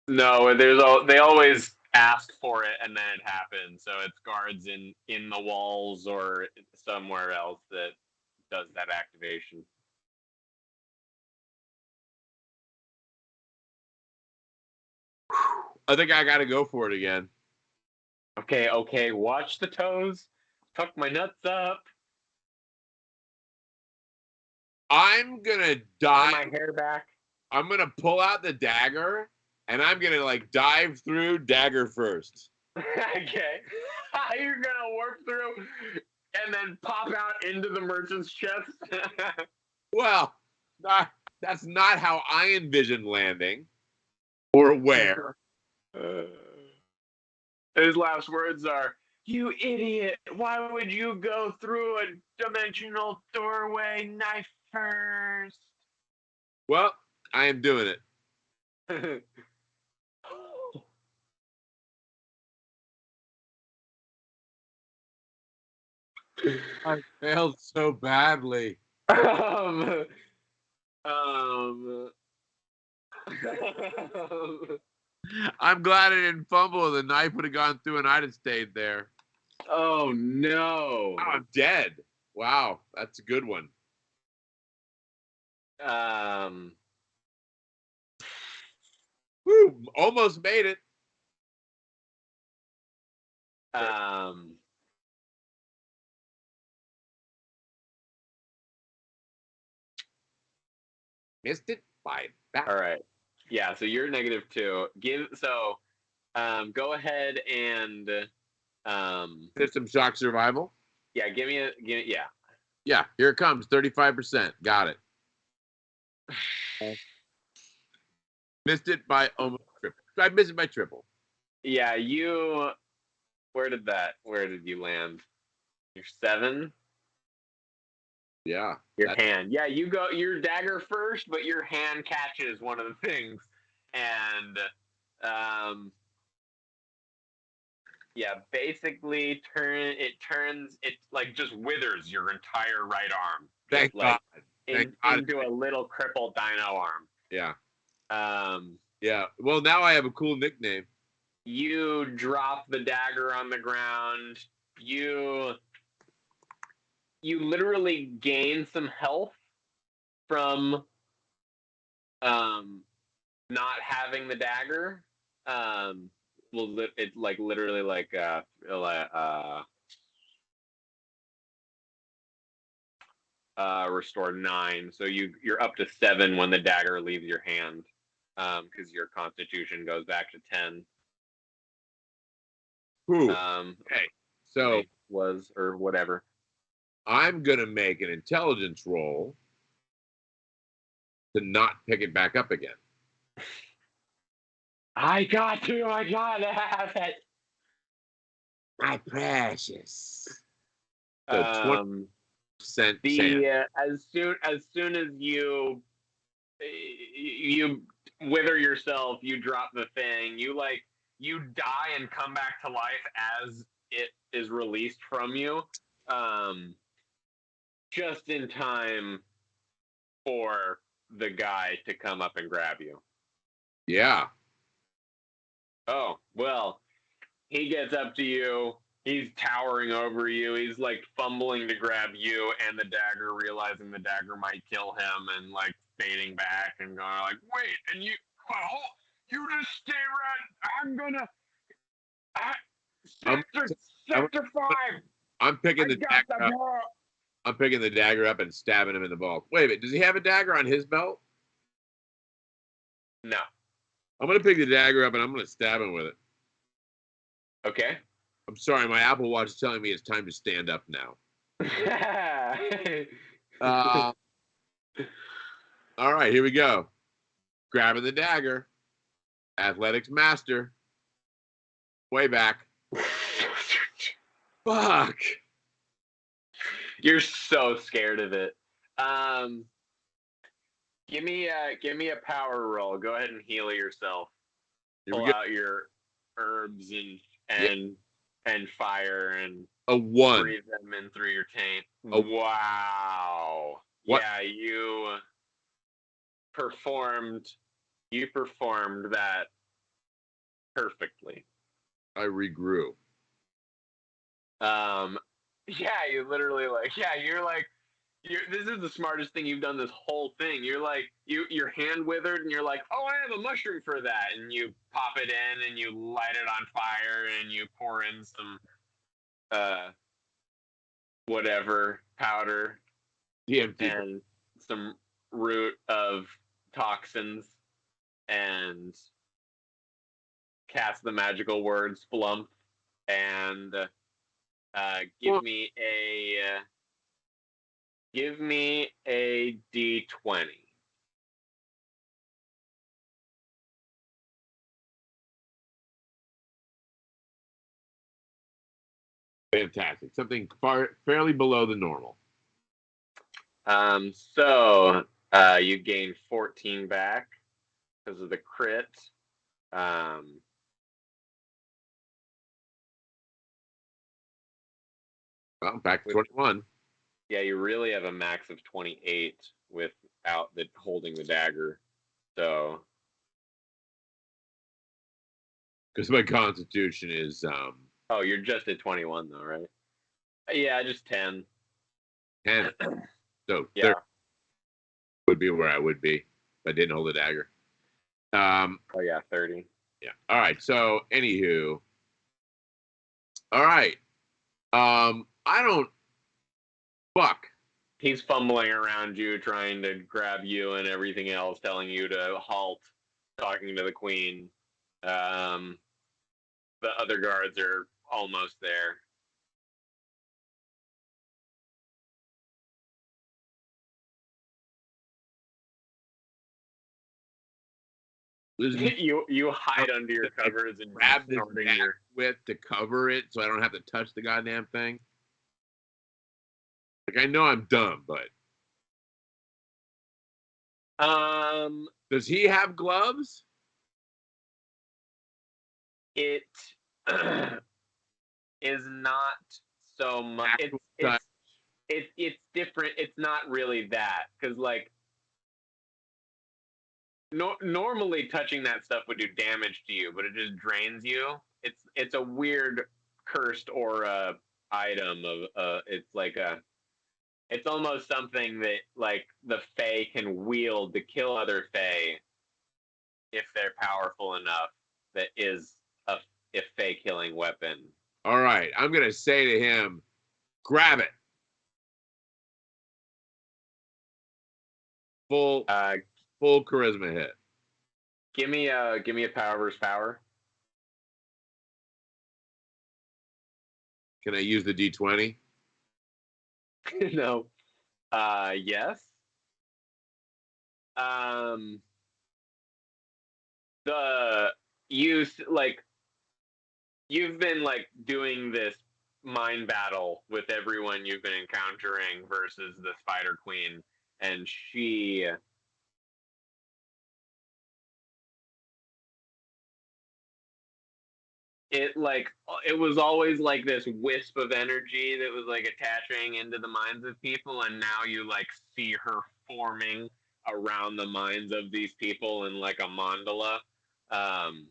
No, they always ask for it and then it happens. So it's guards in the walls or somewhere else that does that activation. I think I got to go for it again. Okay. Watch the toes. Tuck my nuts up. I'm gonna dive my hair back. I'm gonna pull out the dagger and I'm gonna like dive through dagger first. Okay. You're gonna warp through and then pop out into the merchant's chest. Well, that's not how I envision landing or where. His last words are, "You idiot! Why would you go through a dimensional doorway knife first?" Well, I am doing it. I failed so badly. I'm glad I didn't fumble. The knife would have gone through and I'd have stayed there. Oh, no. Oh, I'm dead. Wow, that's a good one. Woo, almost made it. Missed it by back. All right. Yeah, so you're -2. Go ahead and System shock survival. Yeah, yeah. Yeah, here it comes. 35%. Got it. Missed it by almost triple. I missed it by triple. Yeah, where did you land? You're 7? Yeah. Your hand. Yeah, you go your dagger first, but your hand catches one of the things. And yeah, basically it like just withers your entire right arm. Thank God. Into a little crippled dino arm. Yeah. Yeah. Well, now I have a cool nickname. You drop the dagger on the ground. You literally gain some health from not having the dagger. Well, it's like literally like restore 9. So you're up to 7 when the dagger leaves your hand, because your constitution goes back to 10. Ooh. Okay. So was or whatever. I'm gonna make an intelligence roll to not pick it back up again. I got to have it. My precious. So 20% as soon as you wither yourself, you drop the thing, you die and come back to life as it is released from you, just in time for the guy to come up and grab you. Yeah. Oh, well, he gets up to you. He's towering over you. He's like fumbling to grab you and the dagger, realizing the dagger might kill him, and like fading back and going like, "Wait!" And you just stay right. I'm gonna sector 5. I'm picking the dagger up. I'm picking the dagger up and stabbing him in the ball. Wait a minute. Does he have a dagger on his belt? No. I'm gonna pick the dagger up and I'm gonna stab him with it. Okay. I'm sorry, my Apple Watch is telling me it's time to stand up now. All right, here we go. Grabbing the dagger. Athletics master. Way back. Fuck. You're so scared of it. Give me a power roll. Go ahead and heal yourself. Pull out your herbs and fire and a 1. Breathe them in through your taint. Wow. What? Yeah, you performed that perfectly. I regrew. Yeah, you literally this is the smartest thing you've done this whole thing. You're like, your hand withered and you're like, oh, I have a mushroom for that. And you pop it in and you light it on fire and you pour in some, whatever powder and some root of toxins and cast the magical word splump and give me a D20. Fantastic. Something fairly below the normal. So you gain 14 back because of the crit. Well, back to 21. Yeah, you really have a max of 28 without holding the dagger. So, because my constitution is Oh, you're just at 21 though, right? Yeah, just 10. 10. So yeah, 30 would be where I would be if I didn't hold the dagger. Oh yeah, 30. Yeah. All right. So, anywho. All right. I don't. Fuck. He's fumbling around you, trying to grab you and everything else, telling you to halt, talking to the queen. The other guards are almost there. You hide under your covers and grab this with to cover it so I don't have to touch the goddamn thing. Like, I know I'm dumb, but does he have gloves? It is not so much. It's different. It's not really that, because like normally touching that stuff would do damage to you, but it just drains you. It's a weird cursed aura item of it's like It's almost something that like the Fae can wield to kill other Fae if they're powerful enough. That is a Fae killing weapon. All right, I'm gonna say to him, grab it. Full charisma hit. Give me a power versus power. Can I use the D20? No. Yes. Um, the use like you've been like doing this mind battle with everyone you've been encountering versus the Spider Queen, and it was always like this wisp of energy that was like attaching into the minds of people, and now you like see her forming around the minds of these people in like a mandala. Um,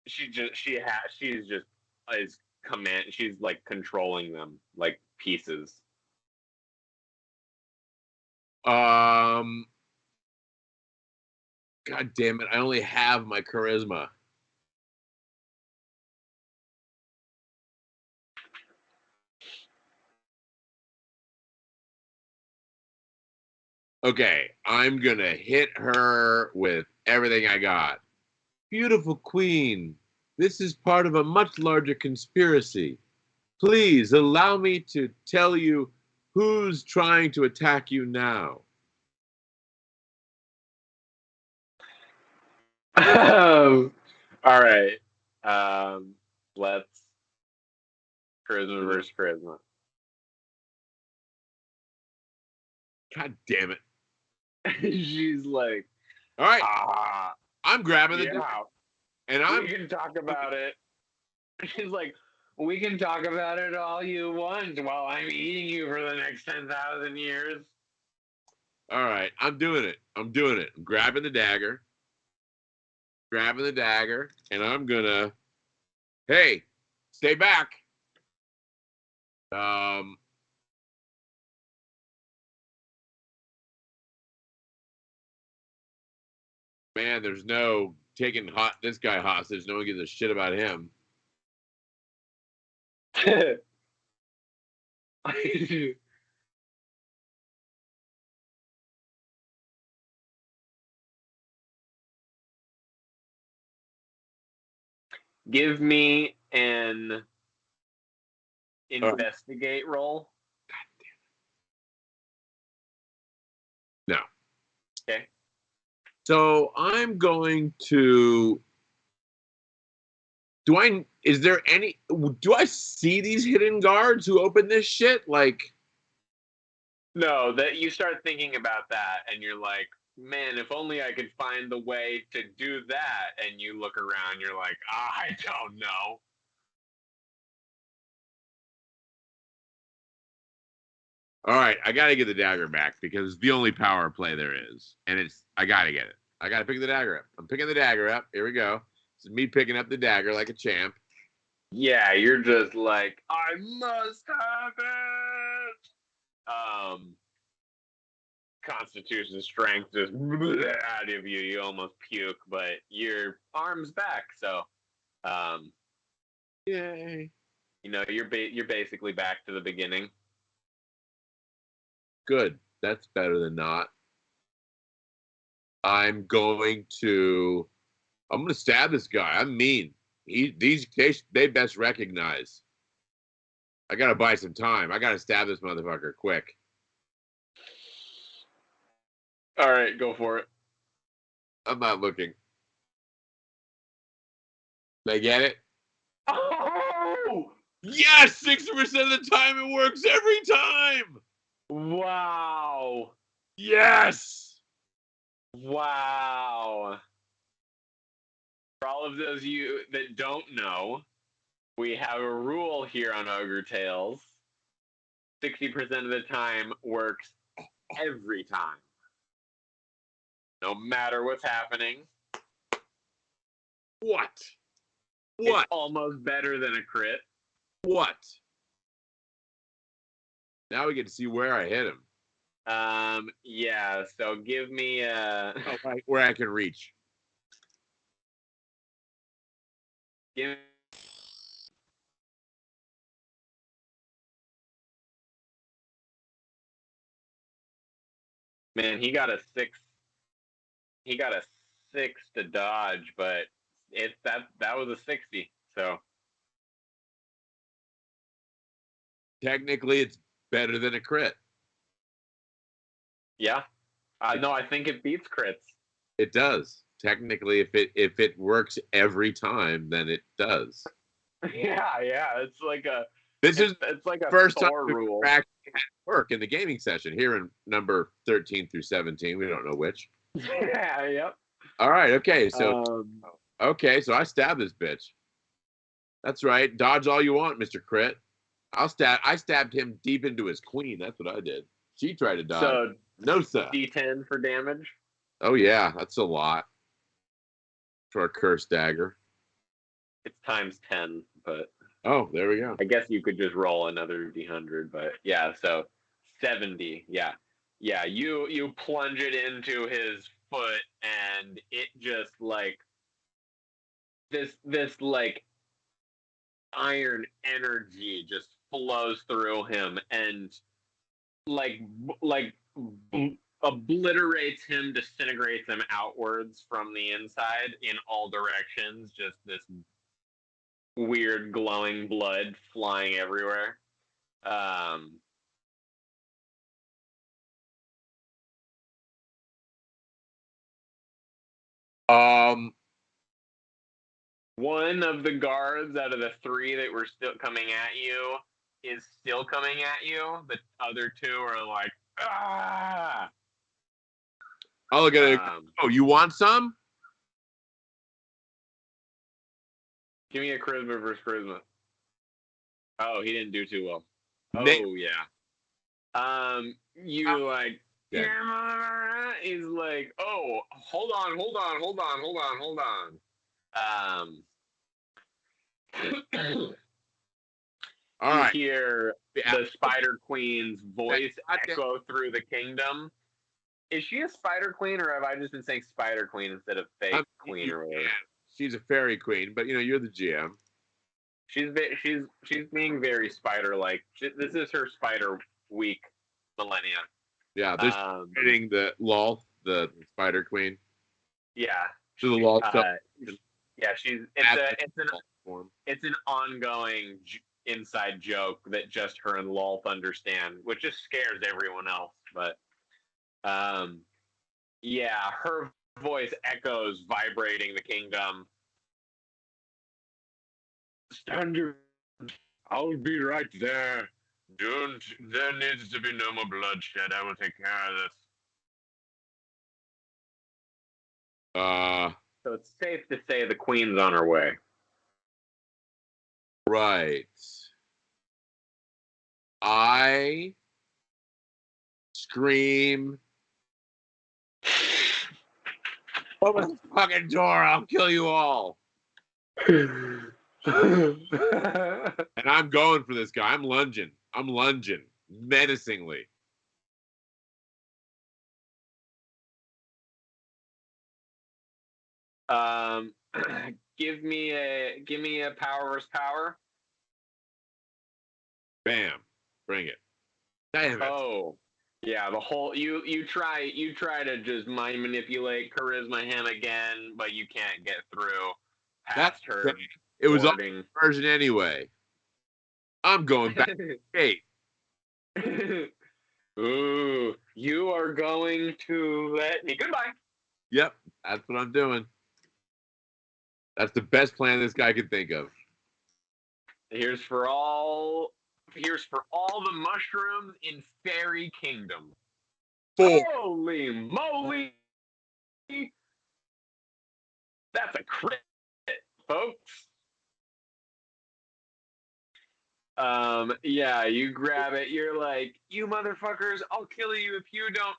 she's just is command. She's like controlling them like pieces. God damn it! I only have my charisma. Okay, I'm gonna hit her with everything I got. Beautiful queen, this is part of a much larger conspiracy. Please allow me to tell you who's trying to attack you now. All right. Let's charisma versus charisma. God damn it. She's like, All right, ah, I'm grabbing the yeah, and we can talk about it. She's like, we can talk about it all you want while I'm eating you for the next 10,000 years. all right, I'm doing it. I'm grabbing the dagger. And I'm gonna, hey, stay back. Um, man, there's no taking this guy hostage. No one gives a shit about him. Give me an investigate roll. No. Okay. So I'm going to. Do I see these hidden guards who open this shit? Like, No, that you start thinking about that and you're like, man, if only I could find the way to do that. And you look around, you're like, I don't know. all right, I gotta get the dagger back because it's the only power play there is. And I gotta get it. I gotta pick the dagger up. I'm picking the dagger up. Here we go. This is me picking up the dagger like a champ. Yeah, you're just like, I must have it. Constitution strength just out of you. You almost puke, but your arm's back. So, um, Yay. you're basically back to the beginning. Good. That's better than not. I'm going to stab this guy. I'm mean. They best recognize. I gotta buy some time. I gotta stab this motherfucker quick. All right, go for it. I'm not looking. They get it? Oh! Yes! 60% of the time it works every time! Wow. Yes! Wow. For all of those of you that don't know, we have a rule here on Ogre Tailz. 60% of the time works every time. No matter what's happening. What? It's almost better than a crit. What? Now we get to see where I hit him. Yeah. So give me Where I can reach. give. Man, he got a 6. He got a 6 to dodge, but that was a 60. So Technically, it's better than a crit. yeah. No, I think it beats crits. It does. Technically, if it works every time, then it does. Yeah, it's like it's like a first Thor time rule. actually had work in the gaming session here in number 13 through 17. We don't know which. Yeah, yep. All right, okay, so I stabbed this bitch. That's right. Dodge all you want, Mr. Crit. I stabbed him deep into his queen. That's what I did. She tried to dodge. So no, sir. D10 for damage. Oh yeah, that's a lot for a cursed dagger. It's times 10, but oh, there we go. I guess you could just roll another D100, but yeah, so 70. Yeah. Yeah, you plunge it into his foot and it just like this like iron energy just flows through him and like obliterates him, disintegrates him outwards from the inside in all directions. Just this weird glowing blood flying everywhere. One of the guards out of the 3 that were still coming at you is still coming at you. The other 2 are like, ah! I'll look at it. Oh, you want some? Give me a charisma versus charisma. Oh, he didn't do too well. Oh, yeah. You like, yeah, he's like, oh, hold on. All you right. hear the Spider Queen's voice echo through the kingdom. Is she a Spider Queen, or have I just been saying Spider Queen instead of fake queen or whatever? She's a fairy queen, but you're the GM. She's being very spider-like. This is her Spider Week millennia. Yeah, this hitting the Lolth, the Spider Queen. Yeah, So the Lolth stuff. Yeah, it's an ongoing inside joke that just her and Lolth understand, which just scares everyone else. But yeah, her voice echoes, vibrating the kingdom. Stand your. I'll be right there. There needs to be no more bloodshed. I will take care of this. So it's safe to say the queen's on her way. Right. I scream, open the fucking door, I'll kill you all. And I'm going for this guy. I'm lunging menacingly. Give me a power versus power. Bam. Bring it. Damn it. Oh. Yeah, the whole you try to just mind manipulate charisma him again, but you can't get through past her. It was all version anyway. I'm going back to 8. Ooh, you are going to let me goodbye. Yep, that's what I'm doing. That's the best plan this guy could think of. Here's for all the mushrooms in Fairy Kingdom. 4. Holy moly! That's a crit, folks. Yeah, you grab it. You're like, you motherfuckers, I'll kill you if you don't.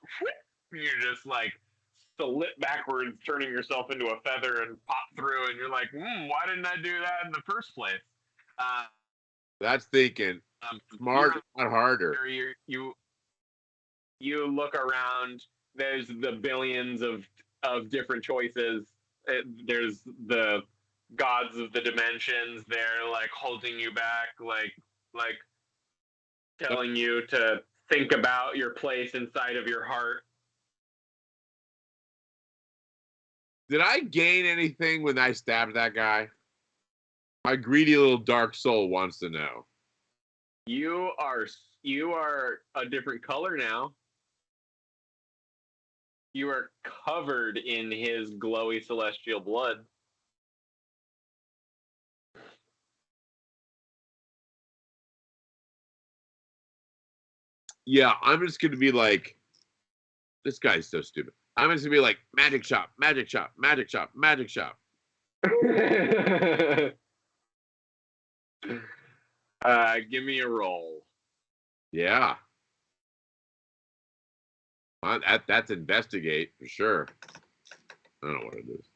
You're just like slip backwards, turning yourself into a feather and pop through, and you're like, why didn't I do that in the first place? That's thinking, Smart, not harder. You look around. There's the billions of different choices. There's the gods of the dimensions. They're like holding you back, like telling you to think about your place inside of your heart. Did I gain anything when I stabbed that guy? My greedy little dark soul wants to know. You are a different color now. You are covered in his glowy celestial blood. Yeah, I'm just gonna be like, this guy's so stupid. I'm just gonna be like, magic shop, magic shop, magic shop, magic shop. Give me a roll. Yeah. That's investigate for sure. I don't know what it is.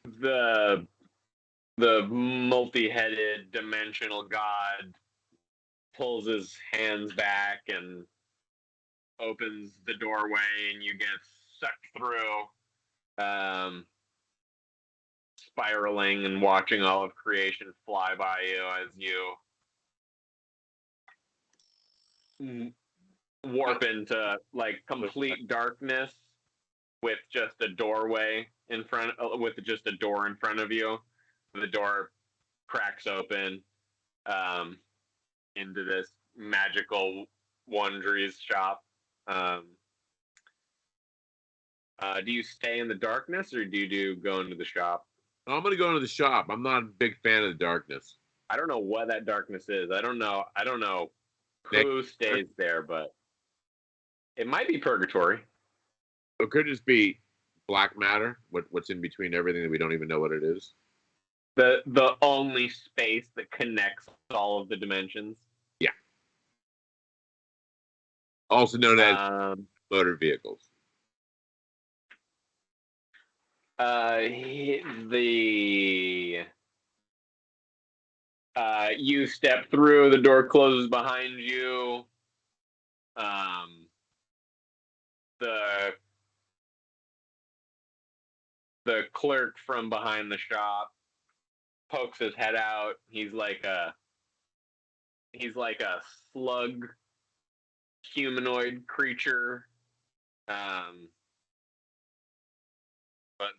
The multi-headed dimensional god pulls his hands back and opens the doorway, and you get sucked through, spiraling and watching all of creation fly by you as you warp into like complete darkness with just a doorway with just a door in front of you. The door cracks open into this magical wonderies shop. Do you stay in the darkness, or do you go into the shop? I'm gonna go into the shop. I'm not a big fan of the darkness. I don't know what that darkness is. I don't know who stays there, but it might be purgatory. It could just be black matter. What's in between everything that we don't even know what it is. The only space that connects all of the dimensions. Yeah. Also known as motor vehicles. You step through, the door closes behind you. The clerk from behind the shop pokes his head out. He's like a slug humanoid creature, but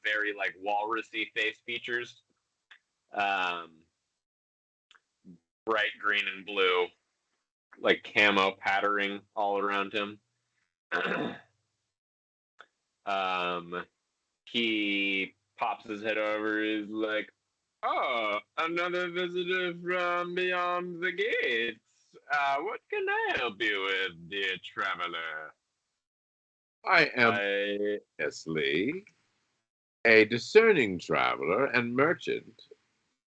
very like walrusy face features. Bright green and blue, like camo patterning all around him. He pops his head over. He's like, "Oh, another visitor from beyond the gates. What can I help you with, dear traveler?" I am Nestle, a discerning traveler and merchant.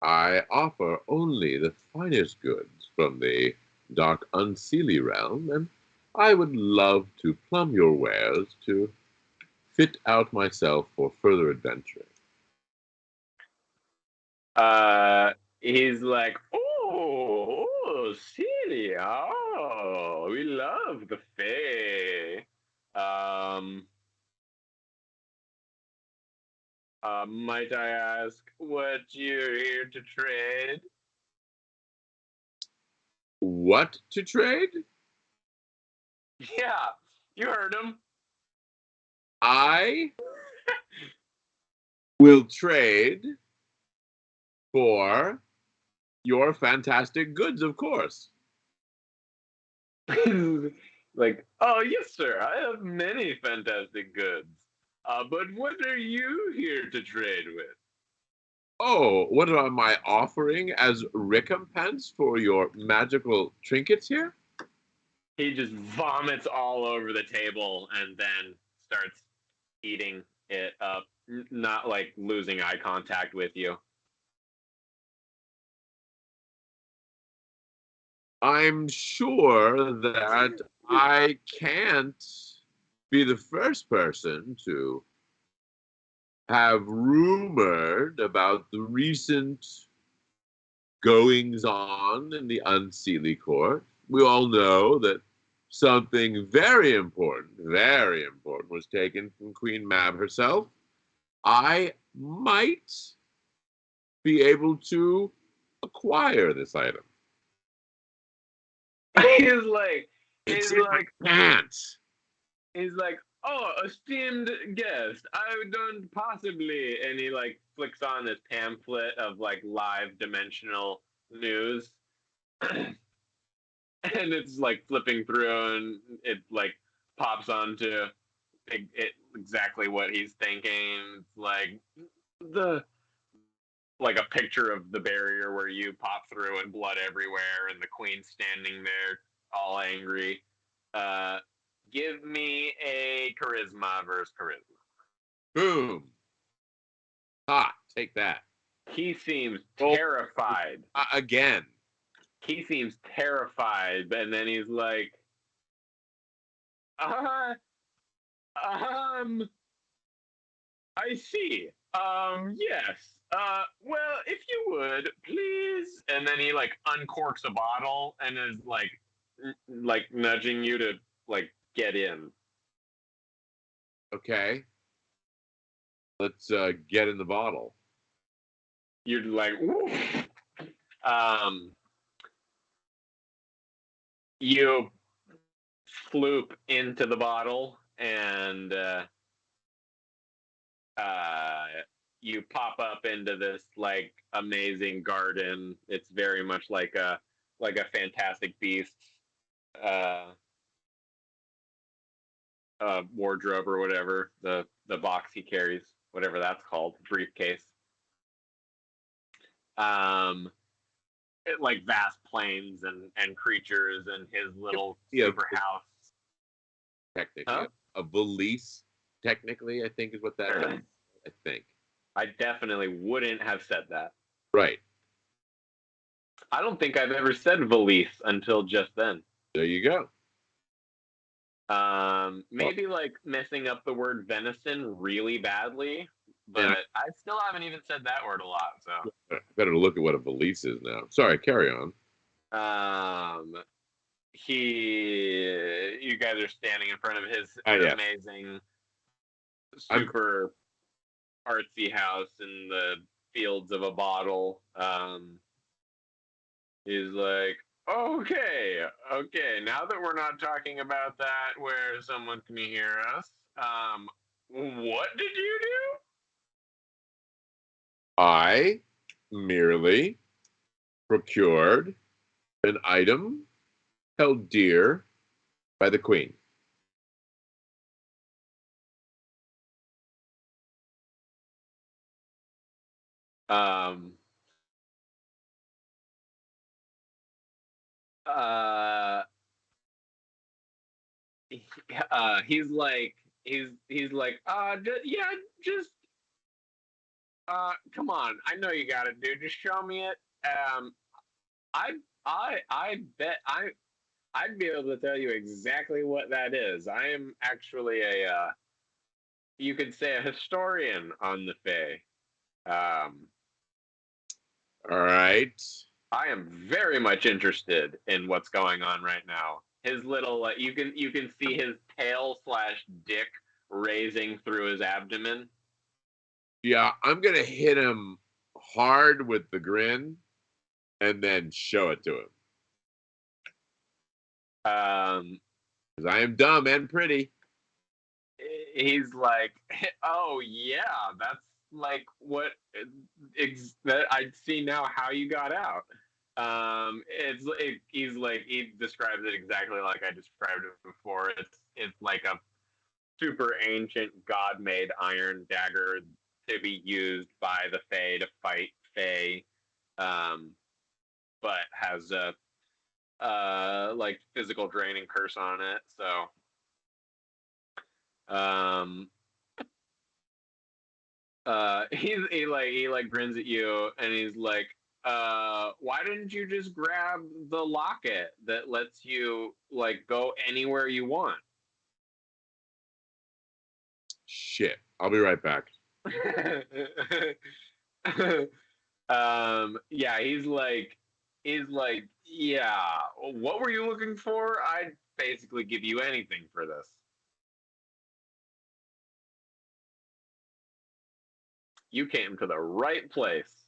I offer only the finest goods from the dark unseelie realm, and I would love to plumb your wares to fit out myself for further adventure. He's like, oh, Celia, oh, we love the Fae. Might I ask what you're here to trade? What to trade? Yeah, you heard him. I will trade for your fantastic goods, of course. Like, oh, yes, sir, I have many fantastic goods. But what are you here to trade with? Oh, what am I offering as recompense for your magical trinkets here? He just vomits all over the table and then starts eating it up, not like losing eye contact with you. I'm sure that I can't be the first person to have rumored about the recent goings on in the Unseelie Court. we all know that something very important was taken from Queen Mab herself. I might be able to acquire this item. he's like, It's he's in like, my pants. he's like, oh, esteemed guest, I don't possibly, and he like flicks on this pamphlet of like live dimensional news, and it's like flipping through, and it like pops onto it exactly what he's thinking. It's like the like a picture of the barrier where you pop through and blood everywhere, and the queen standing there all angry. Uh, Give me a charisma versus charisma. Boom. Ah, take that. He seems terrified. Again. He seems terrified, and then he's like, um, I see. Yes. Well, if you would, please. And then he like uncorks a bottle and is like nudging you to like get in. Okay. Let's get in the bottle. You're like, woo. You floop into the bottle and you pop up into this like amazing garden. It's very much like a Fantastic Beasts wardrobe or whatever, the box he carries, whatever that's called, briefcase. Like vast plains and creatures and his little super house. Technically, huh? A valise. Technically, I think is what that is. I think. I definitely wouldn't have said that. Right. I don't think I've ever said valise until just then. There you go. Maybe like messing up the word venison really badly, but yeah. I still haven't even said that word a lot. So better look at what a valise is now. Sorry, carry on. You guys are standing in front of his amazing, super artsy house in the fields of a bottle. He's like, okay. Now that we're not talking about that, where someone can hear us, what did you do? I merely procured an item held dear by the queen. He's like, come on, I know you got it, dude. Just show me it. I bet I'd be able to tell you exactly what that is. I am actually you could say a historian on the Fae. All right. I am very much interested in what's going on right now. His little, you can see his tail/dick raising through his abdomen. Yeah, I'm gonna hit him hard with the grin, and then show it to him. Because I am dumb and pretty. He's like, oh yeah, that's like what that I see now how you got out. He's like, he describes it exactly like I described it before. It's like a super ancient god-made iron dagger to be used by the Fae to fight Fae, but has a like physical draining curse on it. So he grins at you and he's like, why didn't you just grab the locket that lets you like go anywhere you want? Shit, I'll be right back. Yeah, he's like he's like, yeah, what were you looking for? I'd basically give you anything for this. You came to the right place.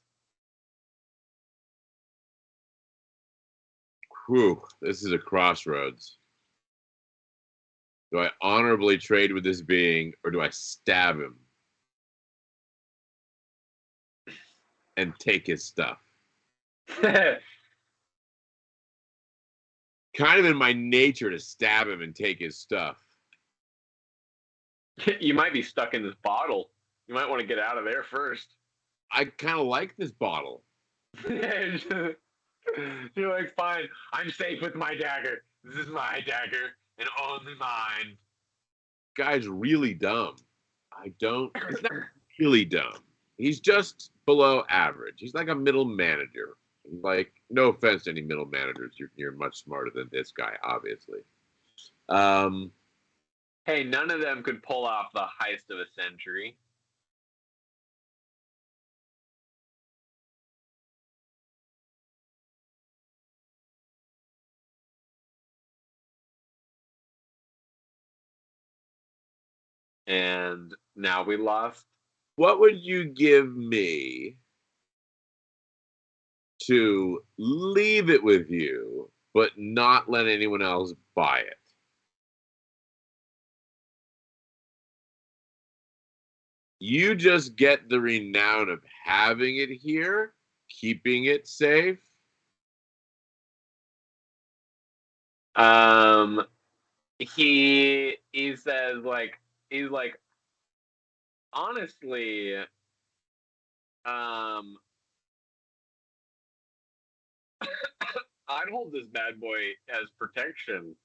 Whew, this is a crossroads. Do I honorably trade with this being, or do I stab him and take his stuff? Kind of in my nature to stab him and take his stuff. You might be stuck in this bottle. You might want to get out of there first. I kind of like this bottle. You're like, fine, I'm safe with my dagger. This is my dagger and only mine. Guy's really dumb. He's not really dumb. He's just below average. He's like a middle manager. Like, no offense to any middle managers. You're much smarter than this guy, obviously. Hey, none of them could pull off the heist of a century. And now we lost. What would you give me to leave it with you, but not let anyone else buy it? You just get the renown of having it here, keeping it safe. He says like he's like honestly, I'd hold this bad boy as protection,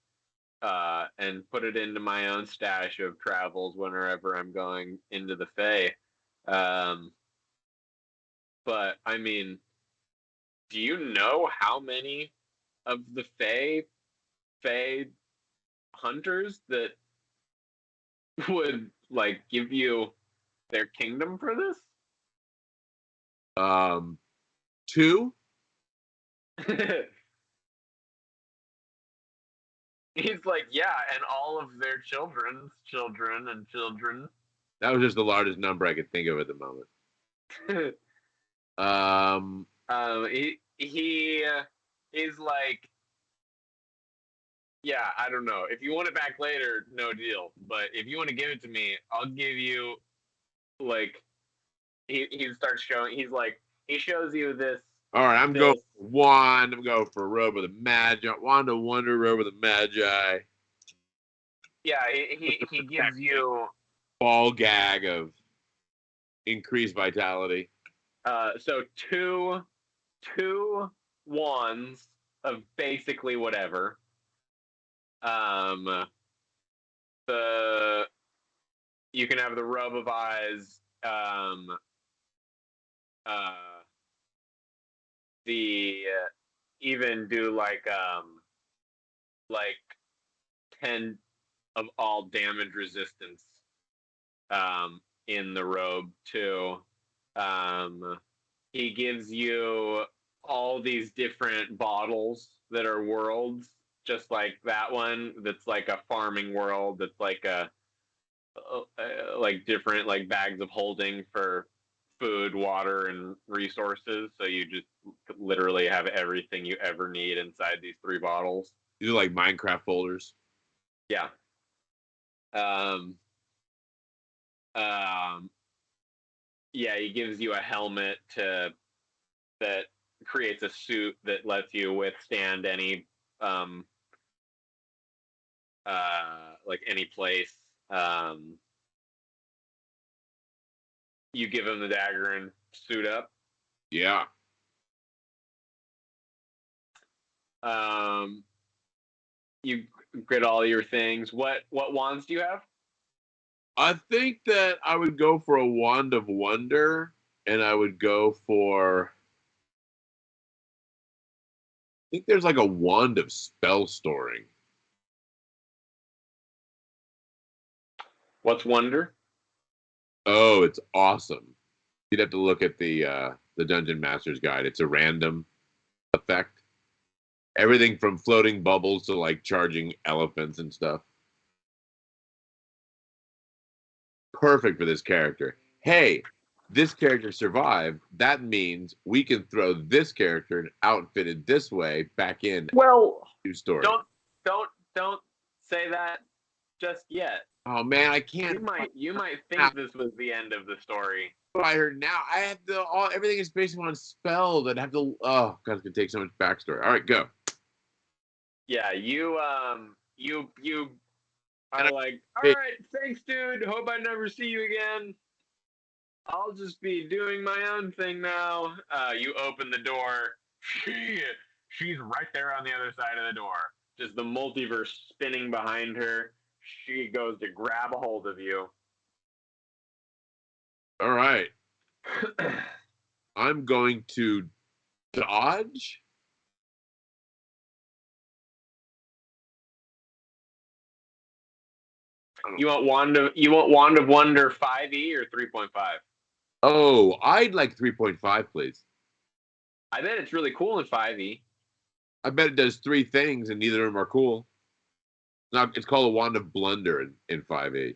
and put it into my own stash of travels whenever I'm going into the Fae. But I mean, do you know how many of the Fae hunters that would like give you their kingdom for this? 2. He's like, yeah, and all of their children's children and children. That was just the largest number I could think of at the moment. He is like, yeah, I don't know. If you want it back later, no deal. But if you want to give it to me, I'll give you like. He starts showing. He's like, he shows you this. All right, I'm going for wand. I'm going for robe of the magi. Wand of wonder, robe of the magi. Yeah, he gives you ball gag of increased vitality. So two wands of basically whatever. You can have the robe of eyes. Even do like 10 of all damage resistance in the robe too. He gives you all these different bottles that are worlds, just like that one. That's like a farming world. That's like like different like bags of holding for food, water, and resources. So you just literally have everything you ever need inside these 3 bottles. These are like Minecraft folders. Yeah. Yeah, he gives you a helmet that creates a suit that lets you withstand any like any place. You give him the dagger and suit up. Yeah. You get all your things. What wands do you have? I think that I would go for a wand of wonder, and I would go for. I think there's like a wand of spell storing. What's wonder? Oh, it's awesome. You'd have to look at the Dungeon Master's Guide. It's a random effect. Everything from floating bubbles to like charging elephants and stuff. Perfect for this character. Hey, this character survived. That means we can throw this character outfitted this way back in Well, new story. don't say that just yet. Oh man, I can't. You might think this was the end of the story. What I heard now, I have to. Everything is based on spells. I'd have to. Oh god, it's gonna take so much backstory. All right, go. Yeah, you are like, all Hey, right, thanks, dude. Hope I never see you again. I'll just be doing my own thing now. You open the door. She's right there on the other side of the door. Just the multiverse spinning behind her. She goes to grab a hold of you. all right, I'm going to dodge. You want Wand of Wonder 5e or 3.5? Oh, I'd like 3.5, please. I bet it's really cool in 5e. I bet it does three things and neither of them are cool. It's called a wand of blunder in 5e.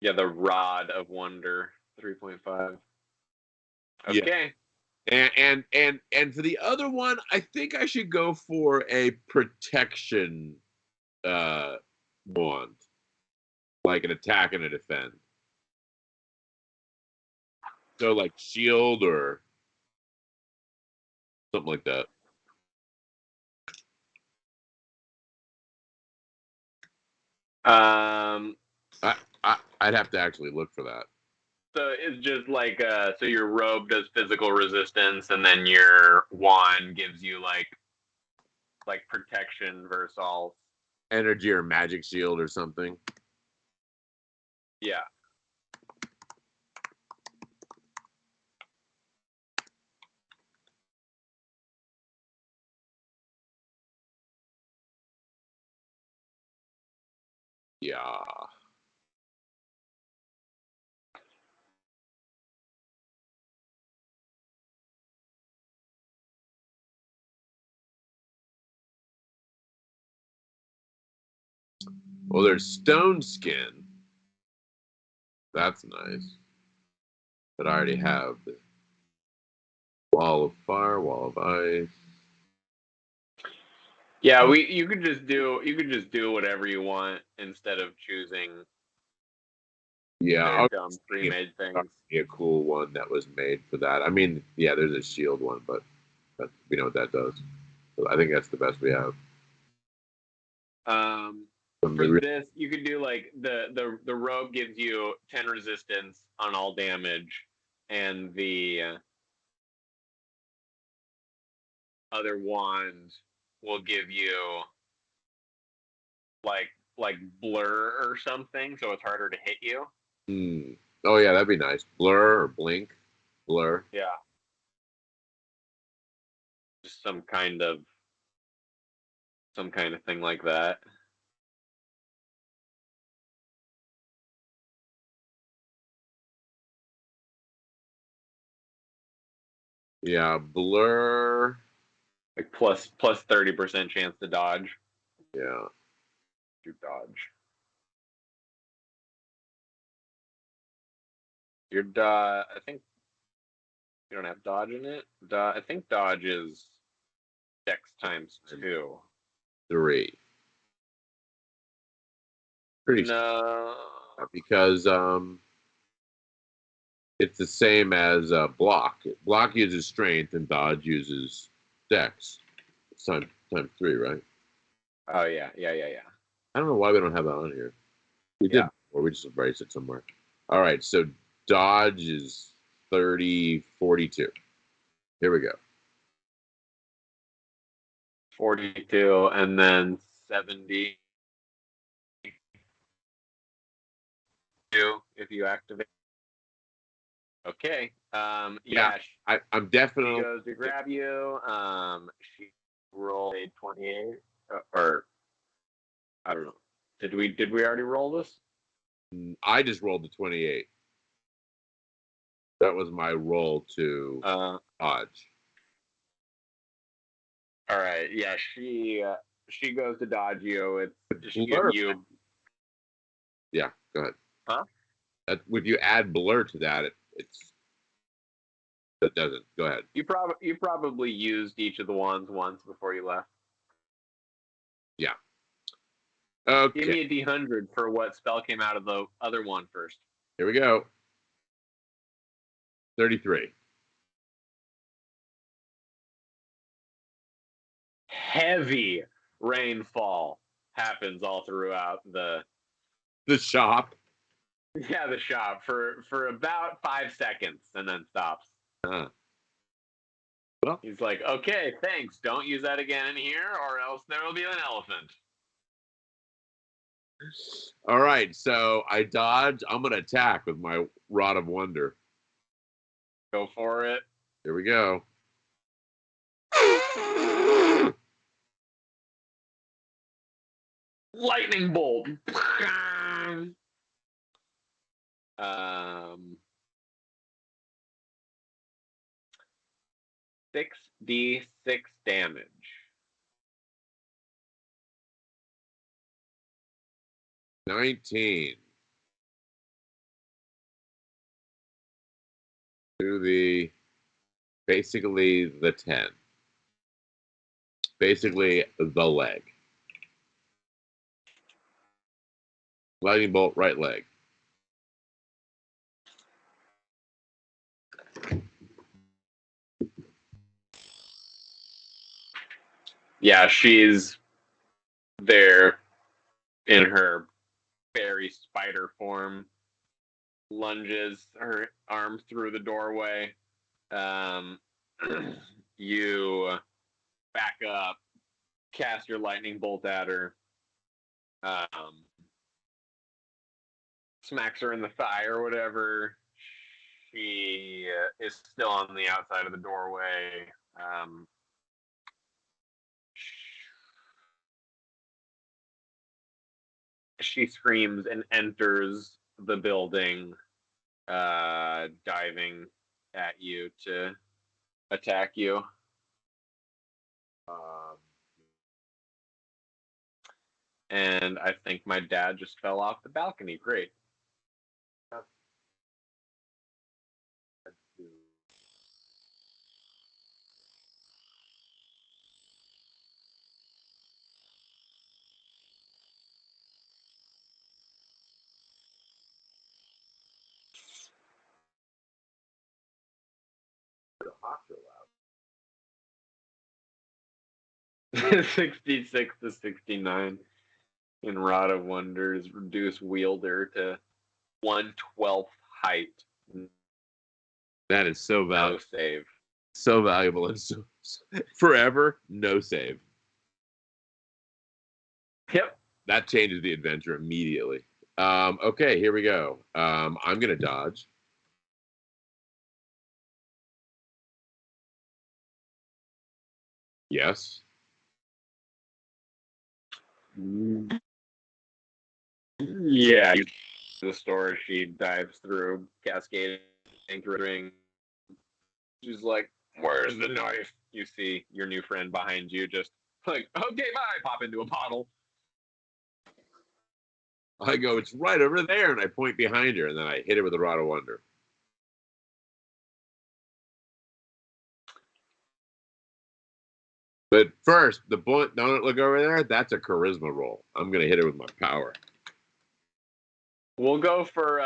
Yeah, the Rod of Wonder 3.5. Okay. Yeah. And for the other one, I think I should go for a protection wand. Like an attack and a defend. So like shield or something like that. I'd have to actually look for that. So it's just like so your robe does physical resistance, and then your wand gives you like protection versus all. Energy or magic shield or something. Yeah. Yeah. Well, there's stone skin. That's nice. But I already have the wall of fire, wall of ice. Yeah, you could just do whatever you want instead of choosing Yeah, dumb pre-made things. be a cool one that was made for that. I mean, yeah, there's a shield one, but we know what that does. So I think that's the best we have. For this, you could do like the robe gives you 10 resistance on all damage, and the other wand will give you like blur or something, so it's harder to hit you. Oh yeah, that'd be nice. Blur or blink, blur. Yeah, just some kind of thing like that. Yeah, blur. Like plus 30% chance to dodge. Yeah. You dodge. Your I think you don't have dodge in it. I think dodge is dex times 2. 3. Pretty No. because it's the same as block. Block uses strength and dodge uses dex. It's times 3, right? Oh yeah. I don't know why we don't have that on here. We did, or we just erased it somewhere. All right, so dodge is 30, 42. Here we go. 42 and then 70 if you activate. Okay. Yeah. I'm definitely. She goes to grab you. She rolled a 28, or I don't know. Did we already roll this? I just rolled the 28. That was my roll to dodge. All right. Yeah, she goes to dodge you. You. Yeah, go ahead. Huh? If you add blur to that, that doesn't. Go ahead. You probably used each of the wands once before you left. Yeah. Okay. Give me a D100 for what spell came out of the other one first. Here we go. 33. Heavy rainfall happens all throughout the shop. Yeah, the shop for about 5 seconds and then stops. Well, he's like, okay, thanks. Don't use that again in here, or else there will be an elephant. All right, so I dodge. I'm gonna attack with my Rod of Wonder. Go for it. Here we go. Lightning bolt. 6d6 damage. 19. To basically the 10. Basically the leg. Lightning bolt, right leg. Yeah, she's there in her fairy spider form, lunges her arm through the doorway. You back up, cast your lightning bolt at her, smacks her in the thigh or whatever. She is still on the outside of the doorway. She screams and enters the building, diving at you to attack you. And I think my dad just fell off the balcony. Great. Loud. 66 to 69 in Rod of Wonders, reduce wielder to 1/12 height. That is so valuable. No save. So valuable. And so forever, no save. Yep. That changes the adventure immediately. Okay, here we go. I'm going to dodge. Yes. Yeah. The store, she dives through, cascading through the ring. She's like, where's the knife? You see your new friend behind you, just like, okay, bye, pop into a bottle. I go, it's right over there, and I point behind her, and then I hit her with a Rod of Wonder. But first, the bullet, don't look over there, that's a charisma roll. I'm going to hit her with my power. We'll go for,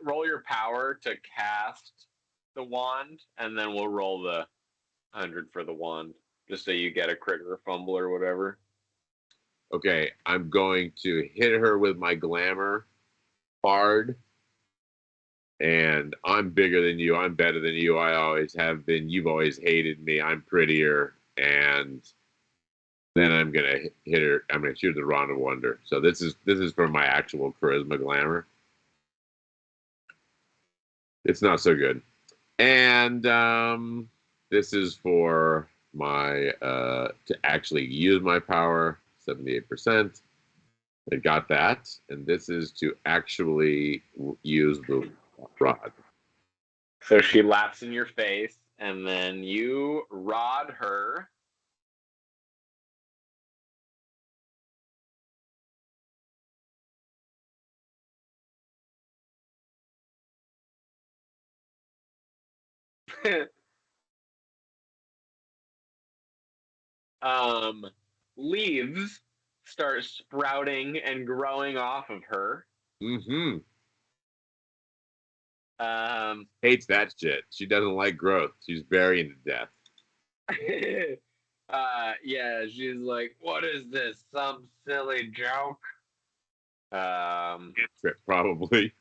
roll your power to cast the wand, and then we'll roll the 100 for the wand, just so you get a crit or a fumble or whatever. Okay, I'm going to hit her with my glamour hard. And I'm bigger than you. I'm better than you. I always have been. You've always hated me. I'm prettier. And then I'm gonna hit her. I'm gonna shoot the Rod of Wonder. So this is for my actual charisma glamour. It's not so good. And this is for my to actually use my power. 78%. I got that. And this is to actually use the rod. So she laughs in your face, and then you rod her. Leaves start sprouting and growing off of her. Mm-hmm. Um, Hates that shit. She doesn't like growth. She's very into death. yeah, she's like, "What is this? Some silly joke?" Trip, probably.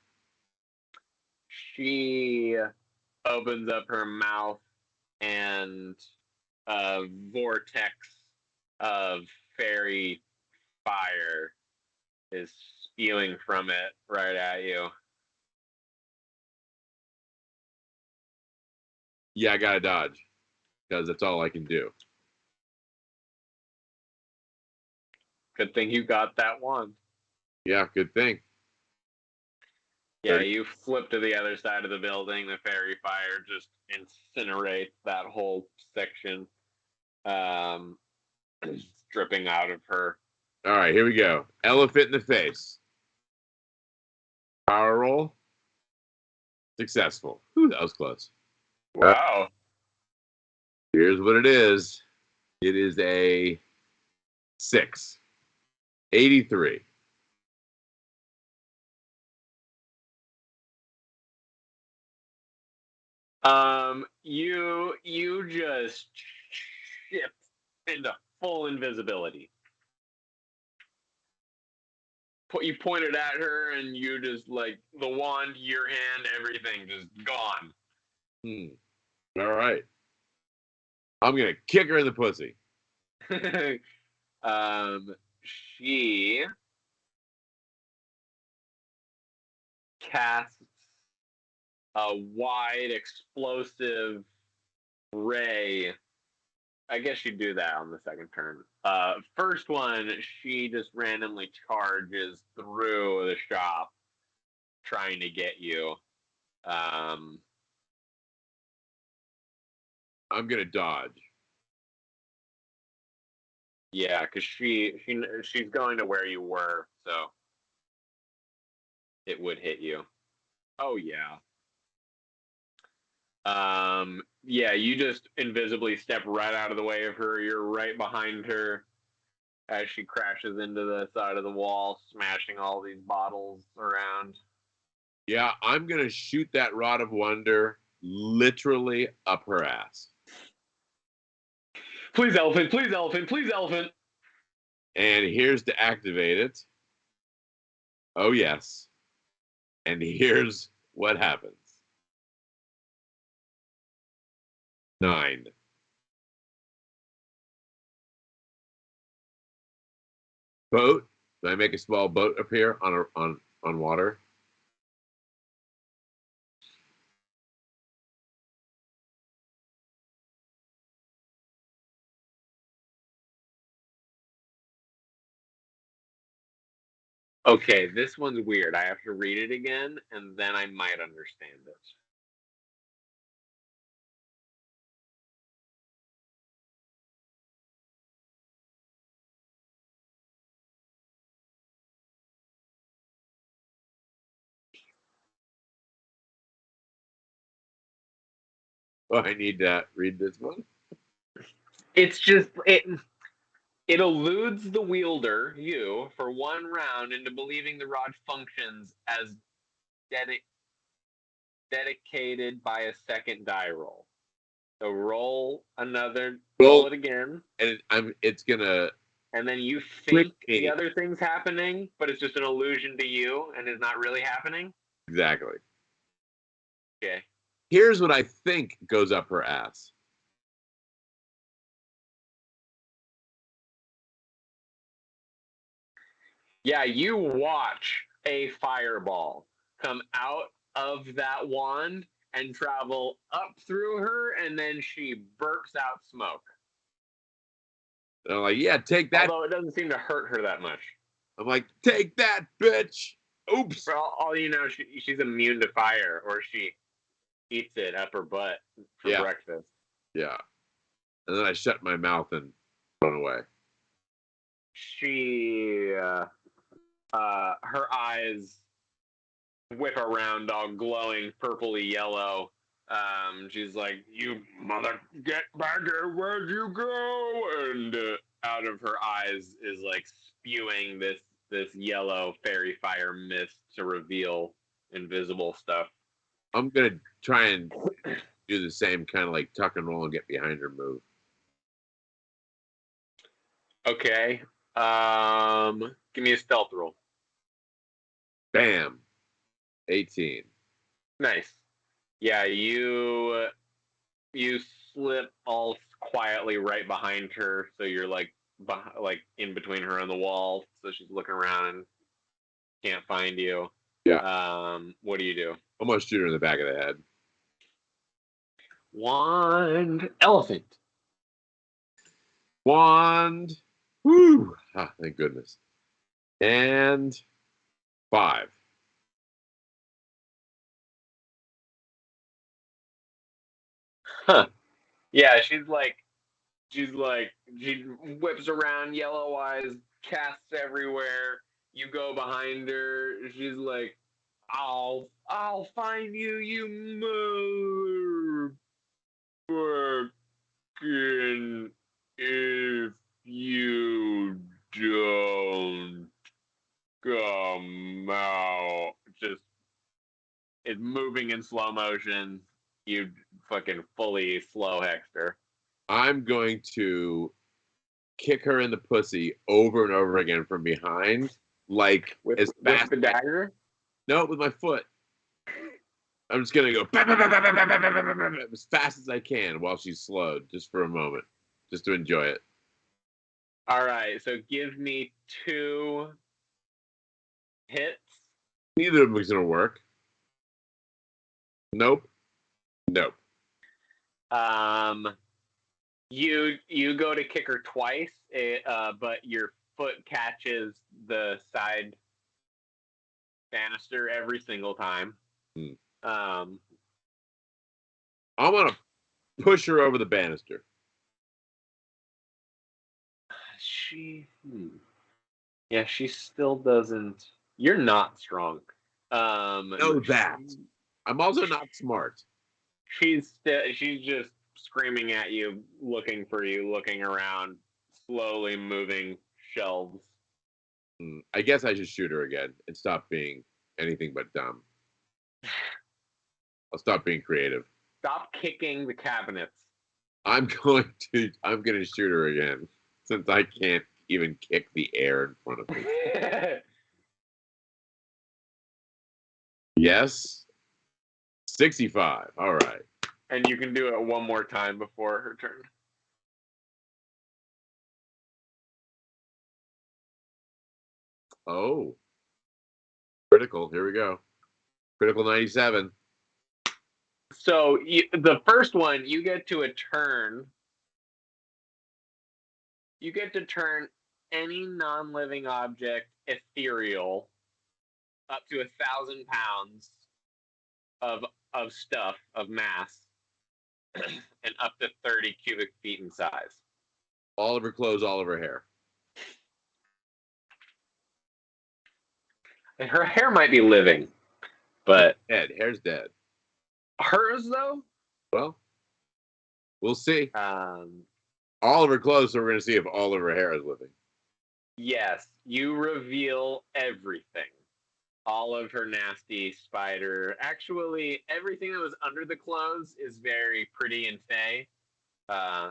She opens up her mouth, and a vortex of fairy fire is spewing from it right at you. Yeah, I gotta dodge because that's all I can do. Good thing you got that one. Yeah, good thing. Yeah, you flip to the other side of the building. The fairy fire just incinerates that whole section, um, dripping out of her. All right, here we go. Elephant in the face. Power roll. Successful. Ooh, that was close. Wow. Here's what it is. It is a 6. 83. You just shift into full invisibility. You pointed at her, and you just like the wand, your hand, everything just gone. All right. I'm gonna kick her in the pussy. She casts a wide, explosive ray. I guess you do that on the second turn. First one, she just randomly charges through the shop, trying to get you. I'm gonna dodge. Yeah, because she's going to where you were, so it would hit you. Oh yeah. Yeah, you just invisibly step right out of the way of her. You're right behind her as she crashes into the side of the wall, smashing all these bottles around. Yeah, I'm gonna shoot that rod of wonder literally up her ass. Please, elephant! Please, elephant! Please, elephant! And here's to activate it. Oh yes. And here's what happens. 9. Boat. Do I make a small boat appear on water? Okay, this one's weird. I have to read it again, and then I might understand it. Oh, I need to read this one. It's just it eludes the wielder, you, for one round into believing the rod functions as dedicated by a second die roll. So roll roll it again, and it's gonna. and then you think the other thing's happening, but it's just an illusion to you and is not really happening. Exactly. Okay. Here's what I think goes up her ass. Yeah, you watch a fireball come out of that wand and travel up through her, and then she burps out smoke. And I'm like, yeah, take that. Although it doesn't seem to hurt her that much. I'm like, take that, bitch. Oops. For all you know, she's immune to fire, or she eats it up her butt for Yeah. breakfast. Yeah. And then I shut my mouth and run away. She, her eyes whip around, all glowing purpley yellow. She's like, "You mother, get back here! Where'd you go?" And out of her eyes is like spewing this yellow fairy fire mist to reveal invisible stuff. I'm gonna try and do the same kind of like tuck and roll and get behind her move. Okay. Give me a stealth roll. Bam. 18. Nice. Yeah, you slip all quietly right behind her, so you're like in between her and the wall, so she's looking around and can't find you. Yeah. What do you do? I'm gonna shoot her in the back of the head. Wand elephant. Wand. Woo! Ah, thank goodness. And 5. Huh. Yeah, she whips around, yellow eyes, casts everywhere. You go behind her. She's like, I'll find you, you motherfucking, if you don't come out. Just, it's moving in slow motion. You fucking fully slow hexter. I'm going to kick her in the pussy over and over again from behind, like With as fast the dagger? No, with my foot. I'm just gonna go as fast as I can while she's slowed, just for a moment, just to enjoy it. All right, so give me 2 hits. Neither of them is gonna work. Nope. Nope. You go to kick her twice, but your foot catches the side banister every single time. I'm gonna push her over the banister. Yeah, she still doesn't. You're not strong. Know that. I'm also not smart. She's just screaming at you, looking for you, looking around, slowly moving shelves. I guess I should shoot her again and stop being anything but dumb. I'll stop being creative. Stop kicking the cabinets. I'm gonna shoot her again since I can't even kick the air in front of me. Yes. 65. All right. And you can do it one more time before her turn. Oh. Critical. Here we go. Critical 97. So the first one, you get to a turn. You get to turn any non-living object ethereal up to 1,000 pounds of stuff, of mass, and up to 30 cubic feet in size. All of her clothes, all of her hair. And her hair might be living, but Dead. Hair's dead. hers though. Well, we'll see. All of her clothes, so we're gonna see if all of her hair is living. Yes, you reveal everything. All of her nasty spider. Actually, everything that was under the clothes is very pretty and fey.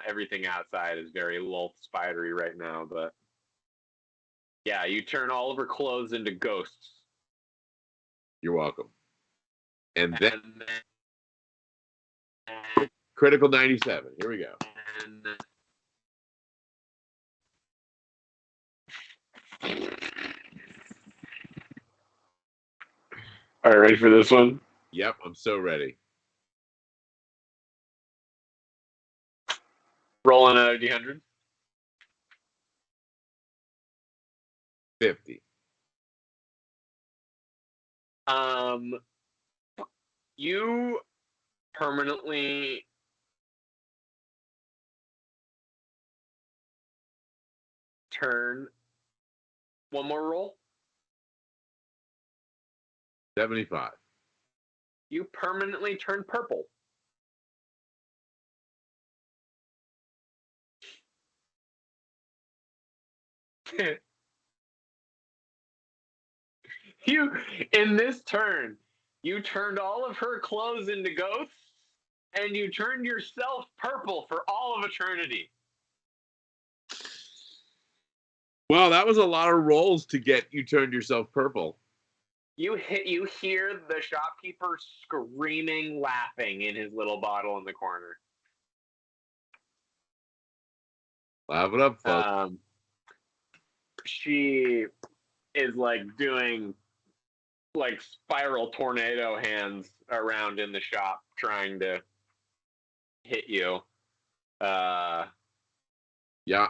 Everything outside is very lolth spidery right now, but yeah, you turn all of her clothes into ghosts. You're welcome. And then critical 97. Here we go. All right, ready for this one? Yep, I'm so ready. Rolling a D100. 50. You permanently turn one more roll. 75. You permanently turn purple. You, in this turn, you turned all of her clothes into ghosts, and you turned yourself purple for all of eternity. Well, that was a lot of rolls to get you turned yourself purple. You hear the shopkeeper screaming, laughing in his little bottle in the corner. Laugh it up, folks. She is like doing like spiral tornado hands around in the shop trying to hit you. Yeah,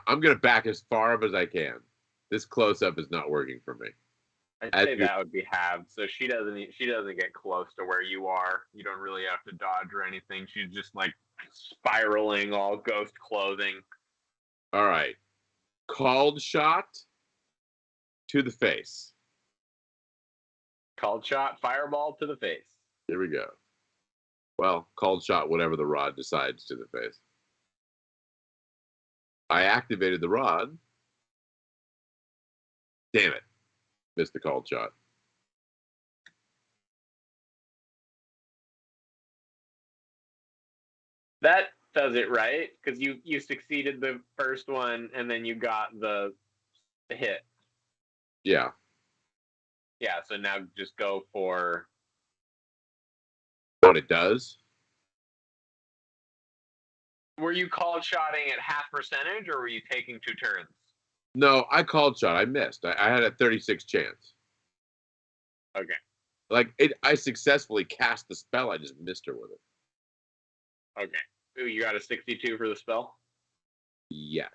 I'm gonna back as far up as I can. This close up is not working for me. I'd say that would be halved, so she doesn't get close to where you are. You don't really have to dodge or anything. She's just like spiraling, all ghost clothing. All right, called shot to the face. Called shot, fireball to the face. Here we go. Well, called shot, whatever the rod decides, to the face. I activated the rod. Damn it. Missed the called shot. That does it, right? Because you succeeded the first one, and then you got the hit. Yeah. Yeah, so now just go for What it does? Were you called shotting at half percentage, or were you taking 2 turns? No, I called shot. I missed. I had a 36 chance. Okay. Like, I successfully cast the spell. I just missed her with it. Okay. Ooh, you got a 62 for the spell? Yes.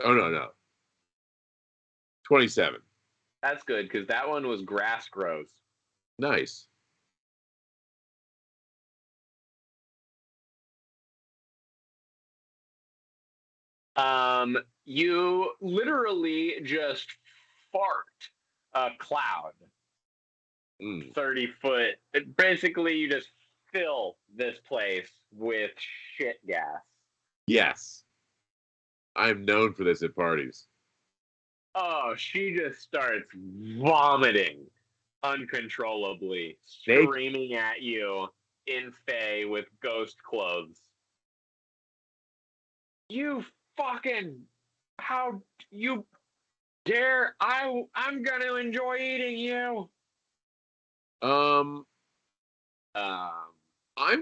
Oh, no. 27. That's good, because that one was grass grows. Nice. You literally just fart a cloud. 30 foot. Basically, you just fill this place with shit gas. Yes. I'm known for this at parties. Oh, she just starts vomiting uncontrollably, screaming at you in Fae with ghost clothes. You fucking, how you dare, I'm gonna enjoy eating you. I'm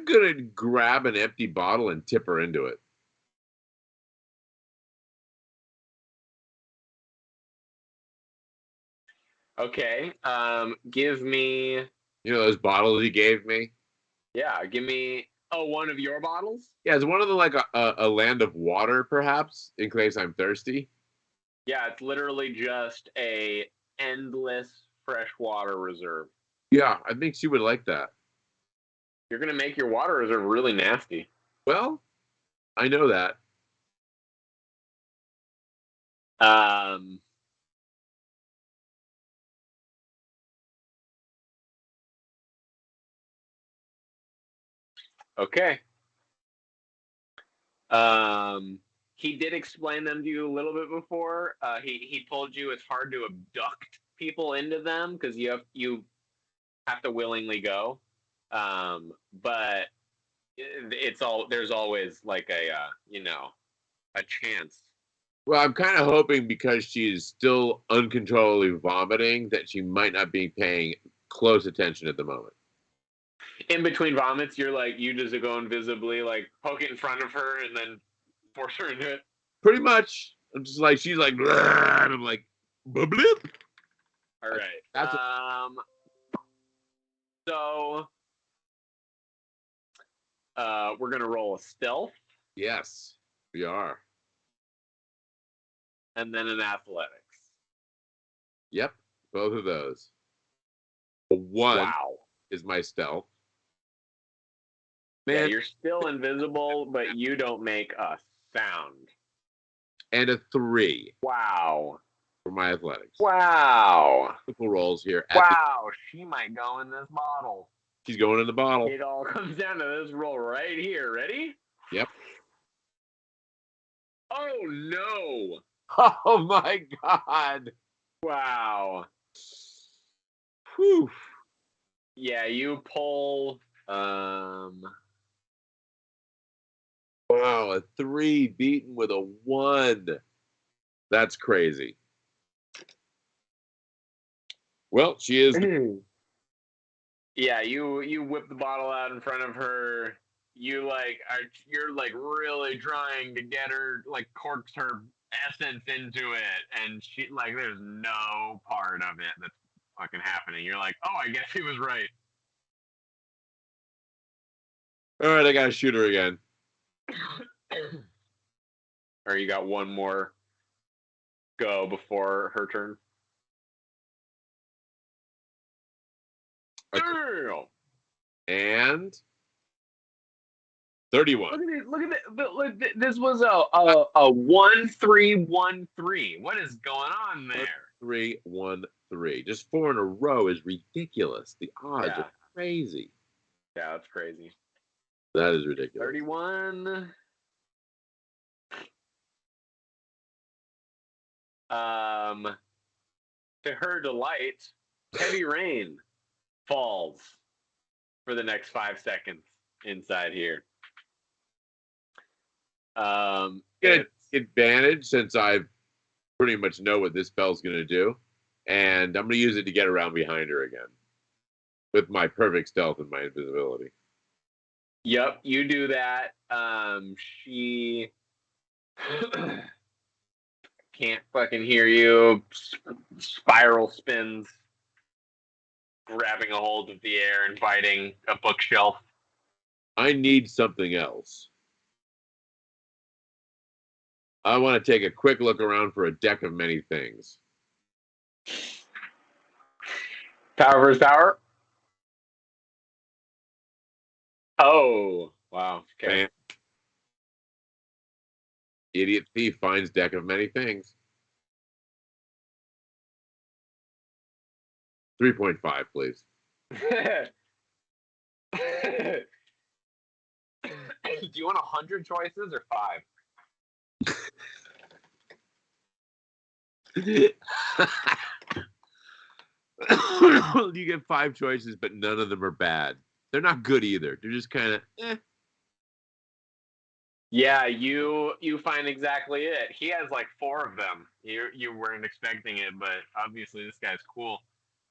gonna grab an empty bottle and tip her into it. Okay. Give me. You know those bottles he gave me? Yeah, give me. Oh, one of your bottles? Yeah, is one of them like a land of water, perhaps, in case I'm thirsty? Yeah, it's literally just a endless freshwater reserve. Yeah, I think she would like that. You're gonna make your water reserve really nasty. Well, I know that. Okay. He did explain them to you a little bit before. He told you it's hard to abduct people into them because you have to willingly go. But there's always like a chance. Well, I'm kind of hoping because she's still uncontrollably vomiting that she might not be paying close attention at the moment. In between vomits, you just go invisibly, like poke it in front of her and then force her into it. Pretty much. I'm just like, she's like, and I'm like, blip. All right. So we're gonna roll a stealth. Yes, we are. And then an athletics. Yep, both of those. A 1 Wow. is my stealth. Yeah, Man, you're still invisible, but you don't make a sound. and a 3 Wow. for my athletics. Wow. Triple rolls here. Wow. She might go in this bottle. She's going in the bottle. It all comes down to this roll right here. Ready? Yep. Oh, no. Oh, my God. Wow. Whew. Yeah, you pull. Wow, a 3 beaten with a 1. That's crazy. Well, she is. Yeah, you whip the bottle out in front of her. You're like really trying to get her, like, corks her essence into it, and she, like, there's no part of it that's fucking happening. You're like, oh, I guess he was right. All right, I gotta shoot her again. Or you got one more go before her turn. Damn! And 31. Look at it! Look, this was a 1-3-1-3. What is going on there? 3-1-3. Just 4 in a row is ridiculous. The odds are crazy. Yeah, that's crazy. That is ridiculous. 31. To her delight, heavy rain falls for the next 5 seconds inside here. Get advantage since I pretty much know what this spell's going to do, and I'm going to use it to get around behind her again with my perfect stealth and my invisibility. Yep, you do that. She can't fucking hear you. Spiral spins, grabbing a hold of the air and biting a bookshelf. I need something else. I want to take a quick look around for a deck of many things. Power versus power. Oh, wow. Okay. Bam. Idiot thief finds deck of many things. 3.5, please. Do you want 100 choices or 5? You get 5 choices, but none of them are bad. They're not good either. They're just kind of Yeah, you find exactly it. He has like 4 of them. You weren't expecting it, but obviously this guy's cool.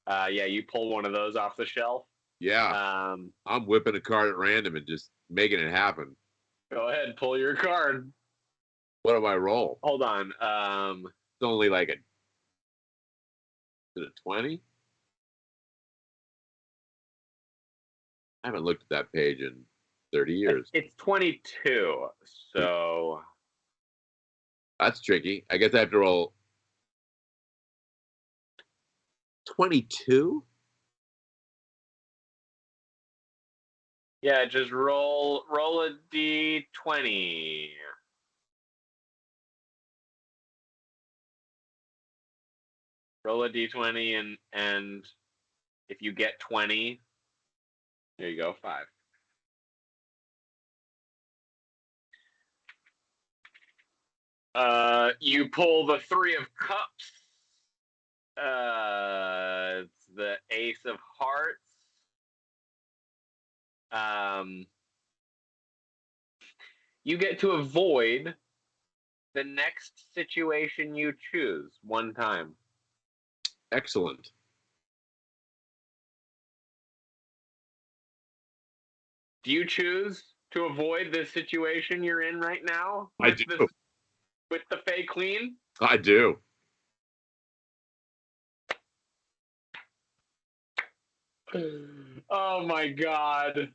Yeah, you pull one of those off the shelf. Yeah. I'm whipping a card at random and just making it happen. Go ahead, pull your card. What do I roll? Hold on. It's only like is it a 20? I haven't looked at that page in 30 years. It's 22. So that's tricky. I guess I have to roll 22? yeah, just roll a d20. Roll a d20 and if you get 20, there you go, 5. You pull the 3 of cups. It's the ace of hearts. You get to avoid the next situation you choose one time. Excellent. Do you choose to avoid this situation you're in right now? I do. With the Fey Queen? I do. Oh my god.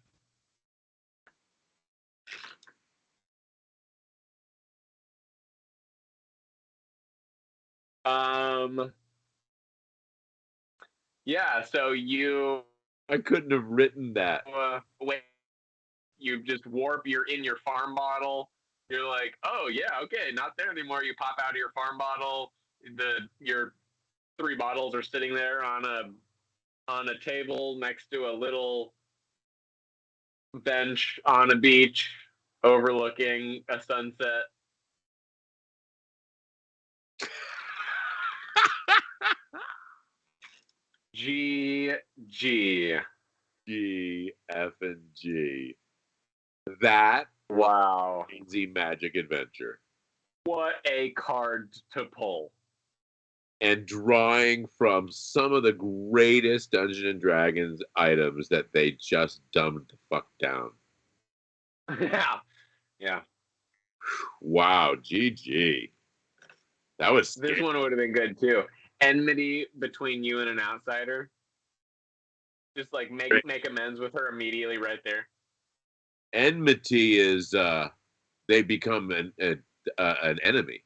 Yeah, so you I couldn't have written that. Wait, you just warp. You're in your farm bottle. You're like, oh yeah, okay, not there anymore. You pop out of your farm bottle. Your 3 bottles are sitting there on a table next to a little bench on a beach overlooking a sunset. G. G, F, and G. That Wow. crazy magic adventure. What a card to pull. And drawing from some of the greatest Dungeons and Dragons items that they just dumbed the fuck down. Yeah. Yeah. Wow, GG. That was This scary. one would have been good too. Enmity between you and an outsider. Just like make amends with her immediately right there. Enmity is they become an enemy.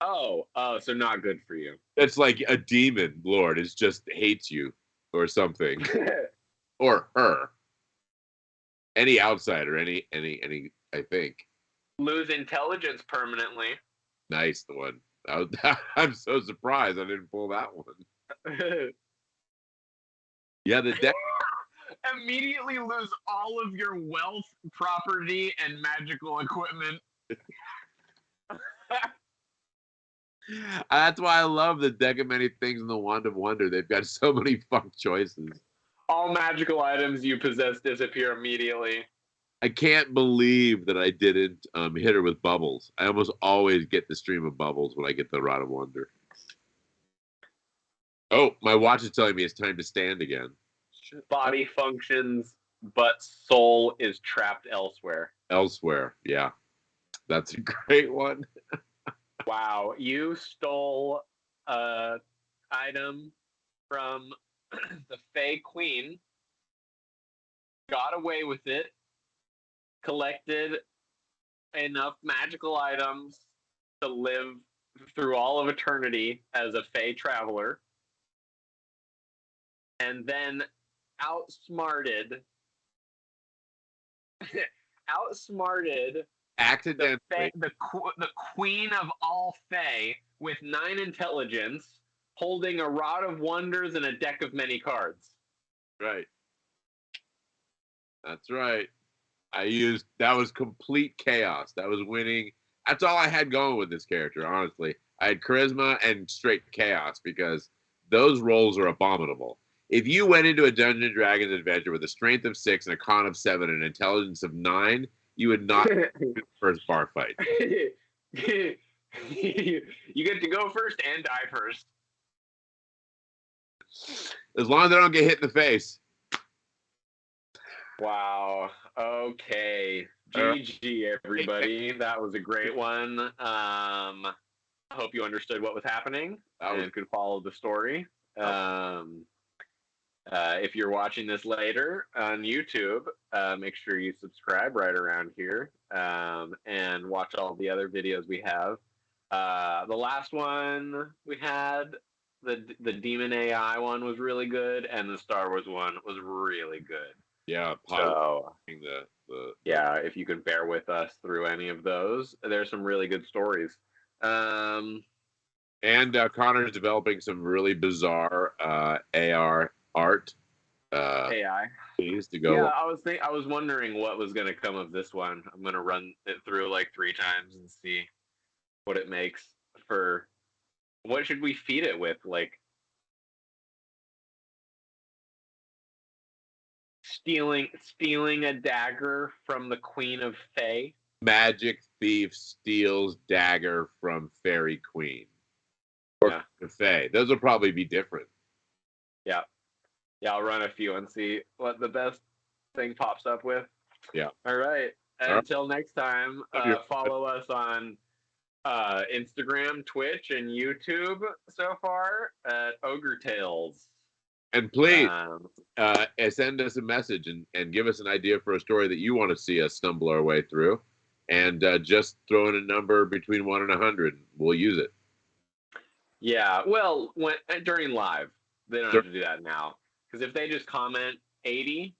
Oh, so not good for you. It's like a demon lord is just hates you or something. Or her. Any outsider, any I think. Lose intelligence permanently. Nice the one. I'm so surprised I didn't pull that one. Yeah, the deck. Immediately lose all of your wealth, property, and magical equipment. That's why I love the deck of many things and the wand of wonder. They've got so many fuck choices. All magical items you possess disappear immediately. I can't believe that I didn't hit her with bubbles. I almost always get the stream of bubbles when I get the Rod of Wonder. Oh, my watch is telling me it's time to stand again. Body functions, but soul is trapped elsewhere. Elsewhere, yeah. That's a great one. Wow, you stole a item from the Fey Queen, got away with it, collected enough magical items to live through all of eternity as a Fey traveler, and then outsmarted Accidentally. the queen of all Fey with 9 intelligence, holding a Rod of Wonders and a deck of many cards. Right. That's right. That was complete chaos. That was winning. That's all I had going with this character, honestly. I had charisma and straight chaos because those rolls are abominable. If you went into a Dungeons & Dragons adventure with a strength of 6 and a con of 7 and an intelligence of 9, you would not do the first bar fight. You get to go first and die first. As long as I don't get hit in the face. Wow. Okay. GG, everybody. That was a great one. I hope you understood what was happening and could follow the story. If you're watching this later on YouTube, make sure you subscribe right around here and watch all the other videos we have. The last one we had, the Demon AI one was really good, and the Star Wars one was really good. Yeah, so yeah, if you could bear with us through any of those, there's some really good stories. And Connor is developing some really bizarre AR art. AI. Please to go. Yeah, I was wondering what was going to come of this one. I'm going to run it through like 3 times and see what it makes for. What should we feed it with? Like stealing a dagger from the Queen of Fey. Magic thief steals dagger from Fairy Queen. Or Fey. Those will probably be different. Yeah. Yeah, I'll run a few and see what the best thing pops up with. Yeah. All right. Until next time, follow us on Instagram, Twitch, and YouTube so far at Ogre Tailz. And please send us a message and give us an idea for a story that you want to see us stumble our way through. And just throw in a number between 1 and 100. We'll use it. Yeah. Well, during live. They don't have to do that now. Because if they just comment 80,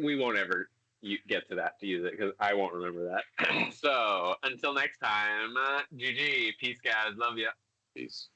we won't ever get to that to use it because I won't remember that. So until next time, GG, peace, guys, love ya. Peace.